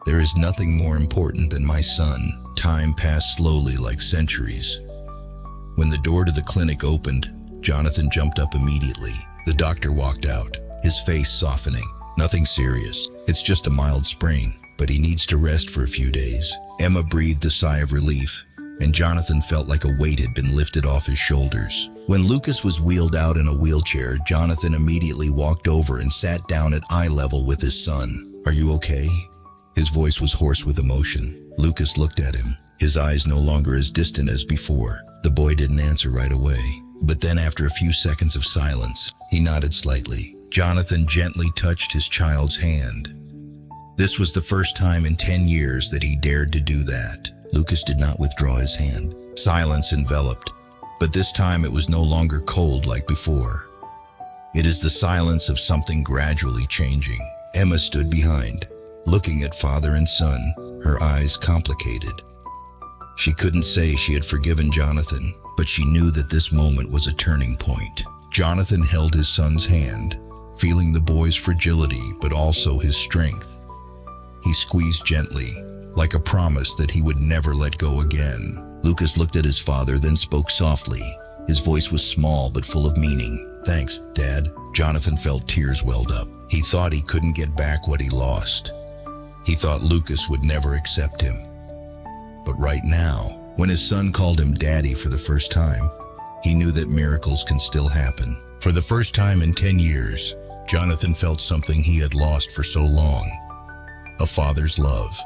there is nothing more important than my son. Time passed slowly like centuries. When the door to the clinic opened, Jonathan jumped up immediately. The doctor walked out, his face softening. "Nothing serious. It's just a mild sprain, but he needs to rest for a few days." Emma breathed a sigh of relief, and Jonathan felt like a weight had been lifted off his shoulders. When Lucas was wheeled out in a wheelchair, Jonathan immediately walked over and sat down at eye level with his son. "Are you okay?" His voice was hoarse with emotion. Lucas looked at him, his eyes no longer as distant as before. The boy didn't answer right away, but then after a few seconds of silence, he nodded slightly. Jonathan gently touched his child's hand. This was the first time in 10 years that he dared to do that. Lucas did not withdraw his hand. Silence enveloped, but this time it was no longer cold like before. It is the silence of something gradually changing. Emma stood behind, looking at father and son, her eyes complicated. She couldn't say she had forgiven Jonathan, but she knew that this moment was a turning point. Jonathan held his son's hand, feeling the boy's fragility but also his strength. He squeezed gently, like a promise that he would never let go again. Lucas looked at his father, then spoke softly. His voice was small but full of meaning. "Thanks, Dad." Jonathan felt tears welled up. He thought he couldn't get back what he lost. He thought Lucas would never accept him. But right now, when his son called him Daddy for the first time, he knew that miracles can still happen. For the first time in 10 years, Jonathan felt something he had lost for so long: a father's love.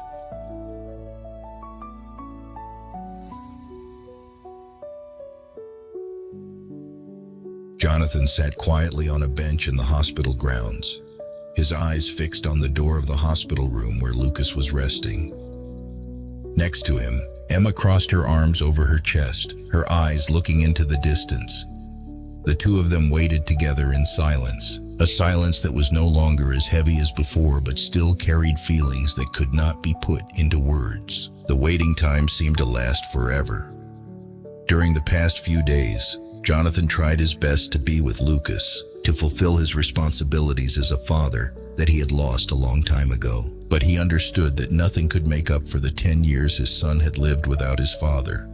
Jonathan sat quietly on a bench in the hospital grounds, his eyes fixed on the door of the hospital room where Lucas was resting. Next to him, Emma crossed her arms over her chest, her eyes looking into the distance. The two of them waited together in silence, a silence that was no longer as heavy as before but still carried feelings that could not be put into words. The waiting time seemed to last forever. During the past few days, Jonathan tried his best to be with Lucas, to fulfill his responsibilities as a father that he had lost a long time ago. But he understood that nothing could make up for the 10 years his son had lived without his father.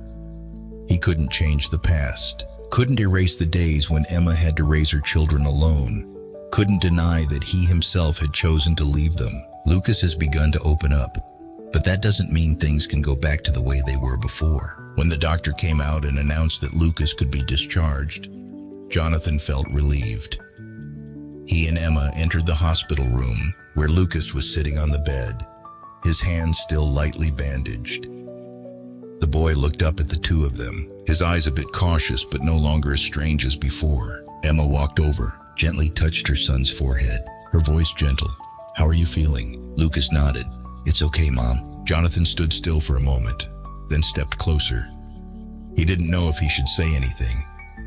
couldn't change the past, couldn't erase the days when Emma had to raise her children alone, couldn't deny that he himself had chosen to leave them. Lucas has begun to open up, but that doesn't mean things can go back to the way they were before. When the doctor came out and announced that Lucas could be discharged, Jonathan felt relieved. He and Emma entered the hospital room where Lucas was sitting on the bed, his hands still lightly bandaged. The boy looked up at the two of them, his eyes a bit cautious but no longer as strange as before. Emma walked over, gently touched her son's forehead, her voice gentle. "How are you feeling?" Lucas nodded. "It's okay, Mom." Jonathan stood still for a moment, then stepped closer. He didn't know if he should say anything,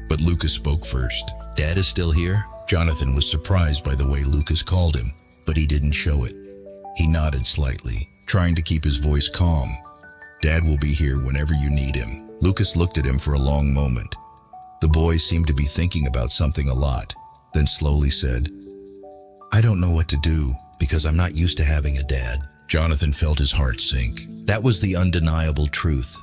but Lucas spoke first. "Dad is still here?" Jonathan was surprised by the way Lucas called him, but he didn't show it. He nodded slightly, trying to keep his voice calm. "Dad will be here whenever you need him." Lucas looked at him for a long moment. The boy seemed to be thinking about something a lot, then slowly said, "I don't know what to do because I'm not used to having a dad." Jonathan felt his heart sink. That was the undeniable truth.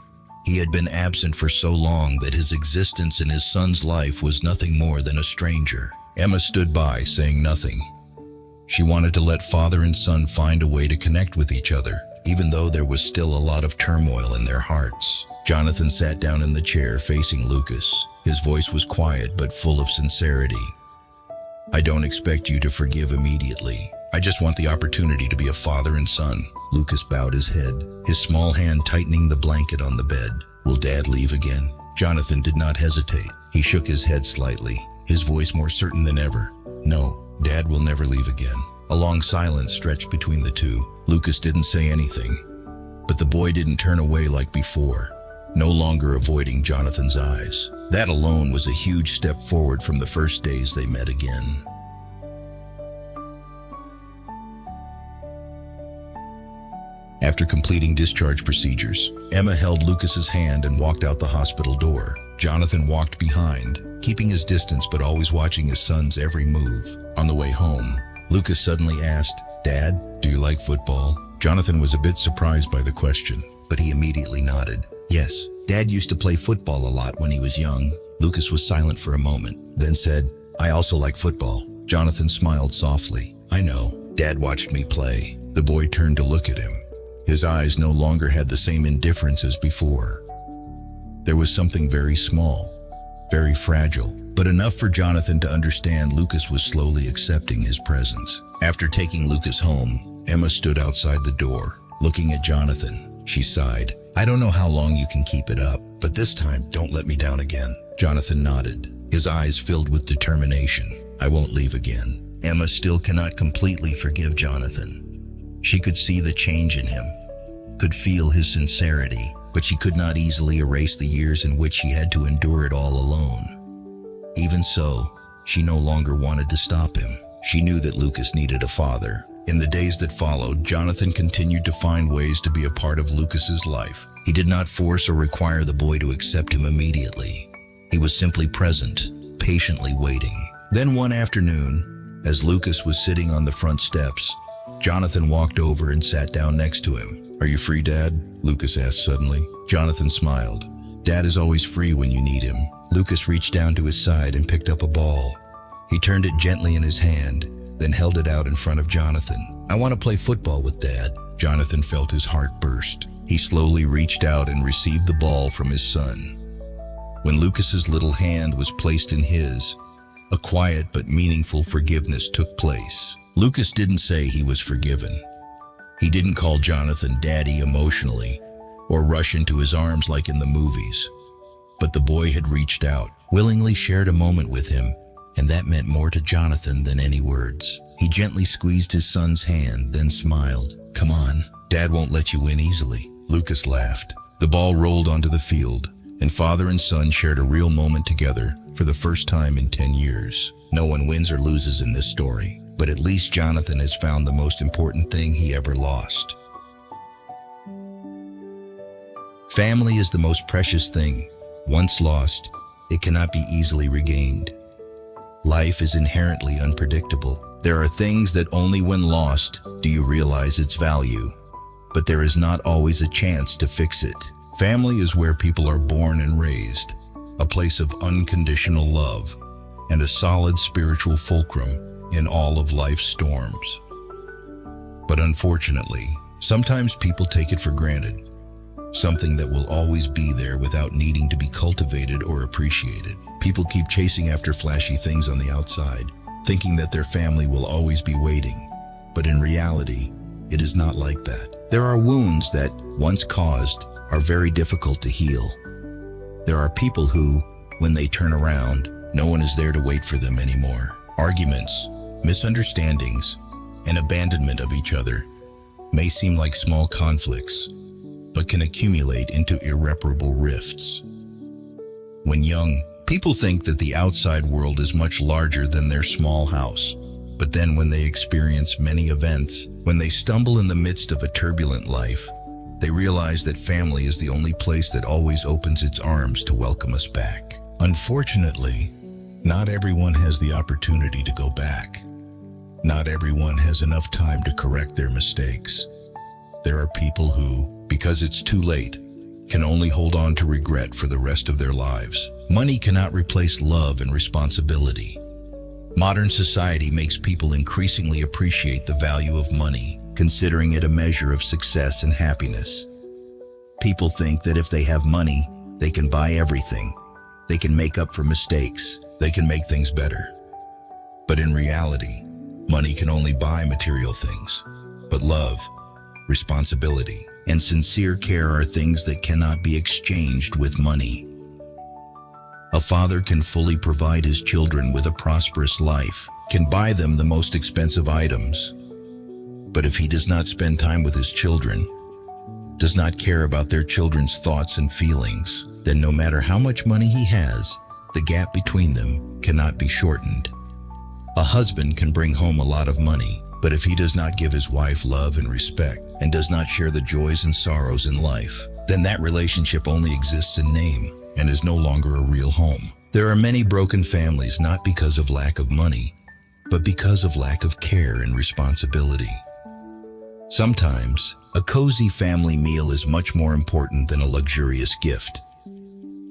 He had been absent for so long that his existence in his son's life was nothing more than a stranger. Emma stood by, saying nothing. She wanted to let father and son find a way to connect with each other, even though there was still a lot of turmoil in their hearts. Jonathan sat down in the chair facing Lucas. His voice was quiet but full of sincerity. "I don't expect you to forgive immediately. I just want the opportunity to be a father and son." Lucas bowed his head, his small hand tightening the blanket on the bed. "Will Dad leave again?" Jonathan did not hesitate. He shook his head slightly, his voice more certain than ever. "No, Dad will never leave again." A long silence stretched between the two. Lucas didn't say anything, but the boy didn't turn away like before, no longer avoiding Jonathan's eyes. That alone was a huge step forward from the first days they met again. After completing discharge procedures, Emma held Lucas's hand and walked out the hospital door. Jonathan walked behind, keeping his distance but always watching his son's every move. On the way home, Lucas suddenly asked, "Dad, do you like football?" Jonathan was a bit surprised by the question, but he immediately nodded. "Yes, Dad used to play football a lot when he was young." Lucas was silent for a moment, then said, "I also like football." Jonathan smiled softly. "I know, Dad watched me play." The boy turned to look at him. His eyes no longer had the same indifference as before. There was something very small, very fragile, but enough for Jonathan to understand Lucas was slowly accepting his presence. After taking Lucas home, Emma stood outside the door, looking at Jonathan. She sighed. "I don't know how long you can keep it up, but this time don't let me down again." Jonathan nodded, his eyes filled with determination. "I won't leave again." Emma still cannot completely forgive Jonathan. She could see the change in him, could feel his sincerity, but she could not easily erase the years in which she had to endure it all alone. Even so, she no longer wanted to stop him. She knew that Lucas needed a father. In the days that followed, Jonathan continued to find ways to be a part of Lucas's life. He did not force or require the boy to accept him immediately. He was simply present, patiently waiting. Then one afternoon, as Lucas was sitting on the front steps, Jonathan walked over and sat down next to him. "Are you free, Dad?" Lucas asked suddenly. Jonathan smiled. "Dad is always free when you need him." Lucas reached down to his side and picked up a ball. He turned it gently in his hand, then held it out in front of Jonathan. "I want to play football with Dad." Jonathan felt his heart burst. He slowly reached out and received the ball from his son. When Lucas's little hand was placed in his, a quiet but meaningful forgiveness took place. Lucas didn't say he was forgiven. He didn't call Jonathan Daddy emotionally, or rush into his arms like in the movies. But the boy had reached out, willingly shared a moment with him, and that meant more to Jonathan than any words. He gently squeezed his son's hand, then smiled. "Come on, Dad won't let you win easily." Lucas laughed. The ball rolled onto the field, and father and son shared a real moment together for the first time in 10 years. No one wins or loses in this story, but at least Jonathan has found the most important thing he ever lost. Family is the most precious thing. Once lost, it cannot be easily regained. Life is inherently unpredictable. There are things that only when lost do you realize its value, but there is not always a chance to fix it. Family is where people are born and raised, a place of unconditional love, and a solid spiritual fulcrum in all of life's storms. But unfortunately, sometimes people take it for granted, something that will always be there without needing to be cultivated or appreciated. People keep chasing after flashy things on the outside, thinking that their family will always be waiting. But in reality, it is not like that. There are wounds that, once caused, are very difficult to heal. There are people who, when they turn around, no one is there to wait for them anymore. Arguments, misunderstandings, and abandonment of each other may seem like small conflicts, but can accumulate into irreparable rifts. When young, people think that the outside world is much larger than their small house. But then when they experience many events, when they stumble in the midst of a turbulent life, they realize that family is the only place that always opens its arms to welcome us back. Unfortunately, not everyone has the opportunity to go back. Not everyone has enough time to correct their mistakes. There are people who, because it's too late, can only hold on to regret for the rest of their lives. Money cannot replace love and responsibility. Modern society makes people increasingly appreciate the value of money, considering it a measure of success and happiness. People think that if they have money, they can buy everything. They can make up for mistakes. They can make things better. But in reality, money can only buy material things. But love, responsibility, and sincere care are things that cannot be exchanged with money. A father can fully provide his children with a prosperous life, can buy them the most expensive items. But if he does not spend time with his children, does not care about their children's thoughts and feelings, then no matter how much money he has, the gap between them cannot be shortened. A husband can bring home a lot of money, but if he does not give his wife love and respect, and does not share the joys and sorrows in life, then that relationship only exists in name and is no longer a real home. There are many broken families not because of lack of money, but because of lack of care and responsibility. Sometimes, a cozy family meal is much more important than a luxurious gift.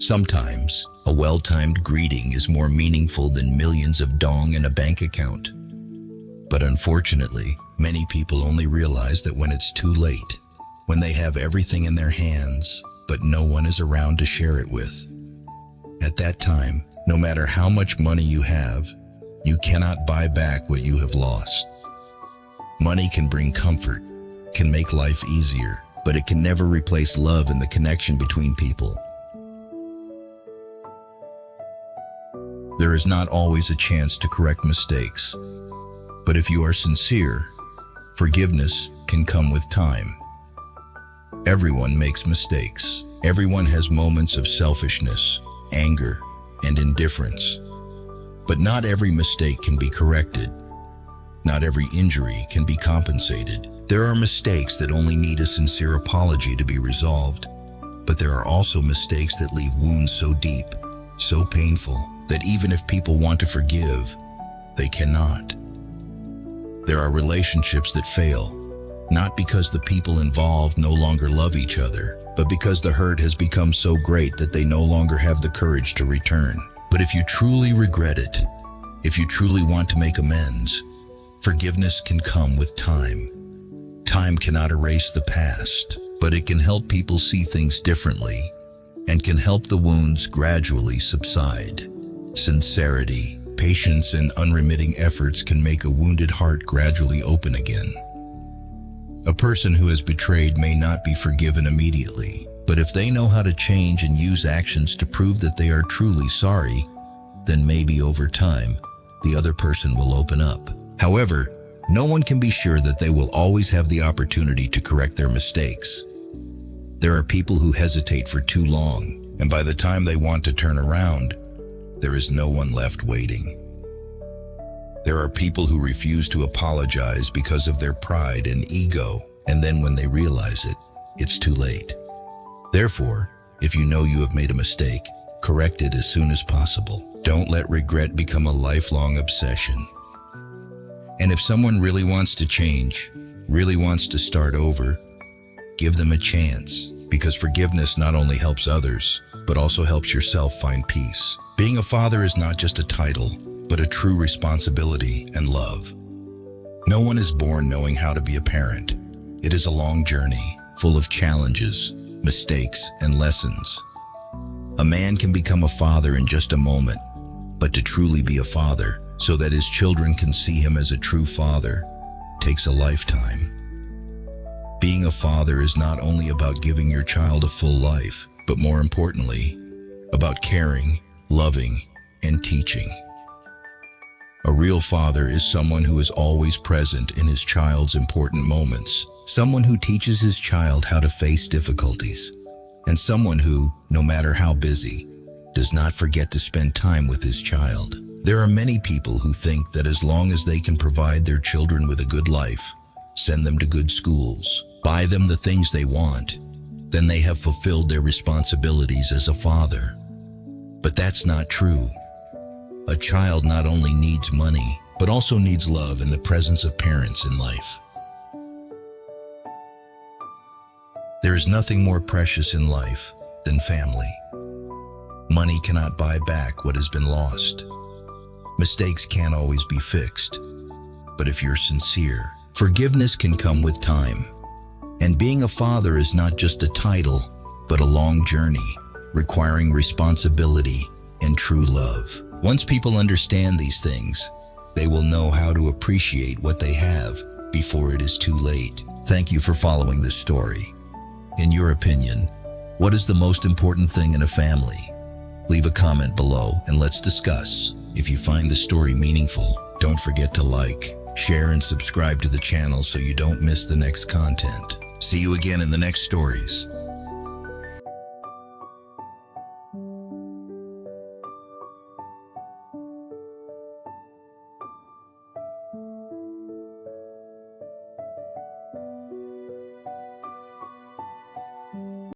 Sometimes, a well-timed greeting is more meaningful than millions of dong in a bank account. But unfortunately, many people only realize that when it's too late, when they have everything in their hands, but no one is around to share it with. At that time, no matter how much money you have, you cannot buy back what you have lost. Money can bring comfort, can make life easier, but it can never replace love and the connection between people. There is not always a chance to correct mistakes, but if you are sincere, forgiveness can come with time. Everyone makes mistakes. Everyone has moments of selfishness, anger, and indifference. But not every mistake can be corrected. Not every injury can be compensated. There are mistakes that only need a sincere apology to be resolved, but there are also mistakes that leave wounds so deep, so painful, that even if people want to forgive, they cannot. There are relationships that fail, not because the people involved no longer love each other, but because the hurt has become so great that they no longer have the courage to return. But if you truly regret it, if you truly want to make amends, forgiveness can come with time. Time cannot erase the past, but it can help people see things differently and can help the wounds gradually subside. Sincerity, patience, and unremitting efforts can make a wounded heart gradually open again. A person who has betrayed may not be forgiven immediately, but if they know how to change and use actions to prove that they are truly sorry, then maybe over time, the other person will open up. However, no one can be sure that they will always have the opportunity to correct their mistakes. There are people who hesitate for too long, and by the time they want to turn around, there is no one left waiting. There are people who refuse to apologize because of their pride and ego, and then when they realize it, it's too late. Therefore, if you know you have made a mistake, correct it as soon as possible. Don't let regret become a lifelong obsession. And if someone really wants to change, really wants to start over, give them a chance. because forgiveness not only helps others, but also helps yourself find peace. Being a father is not just a title, but a true responsibility and love. No one is born knowing how to be a parent. It is a long journey, full of challenges, mistakes, and lessons. A man can become a father in just a moment, but to truly be a father, so that his children can see him as a true father, takes a lifetime. Being a father is not only about giving your child a full life, but more importantly, about caring, loving, and teaching. A real father is someone who is always present in his child's important moments, someone who teaches his child how to face difficulties, and someone who, no matter how busy, does not forget to spend time with his child. There are many people who think that as long as they can provide their children with a good life, send them to good schools, buy them the things they want, then they have fulfilled their responsibilities as a father. But that's not true. A child not only needs money, but also needs love and the presence of parents in life. There is nothing more precious in life than family. Money cannot buy back what has been lost. Mistakes can't always be fixed. But if you're sincere, forgiveness can come with time. And being a father is not just a title, but a long journey, requiring responsibility and true love. Once people understand these things, they will know how to appreciate what they have before it is too late. Thank you for following this story. In your opinion, what is the most important thing in a family? Leave a comment below and let's discuss. If you find the story meaningful, don't forget to like, share, and subscribe to the channel so you don't miss the next content. See you again in the next stories.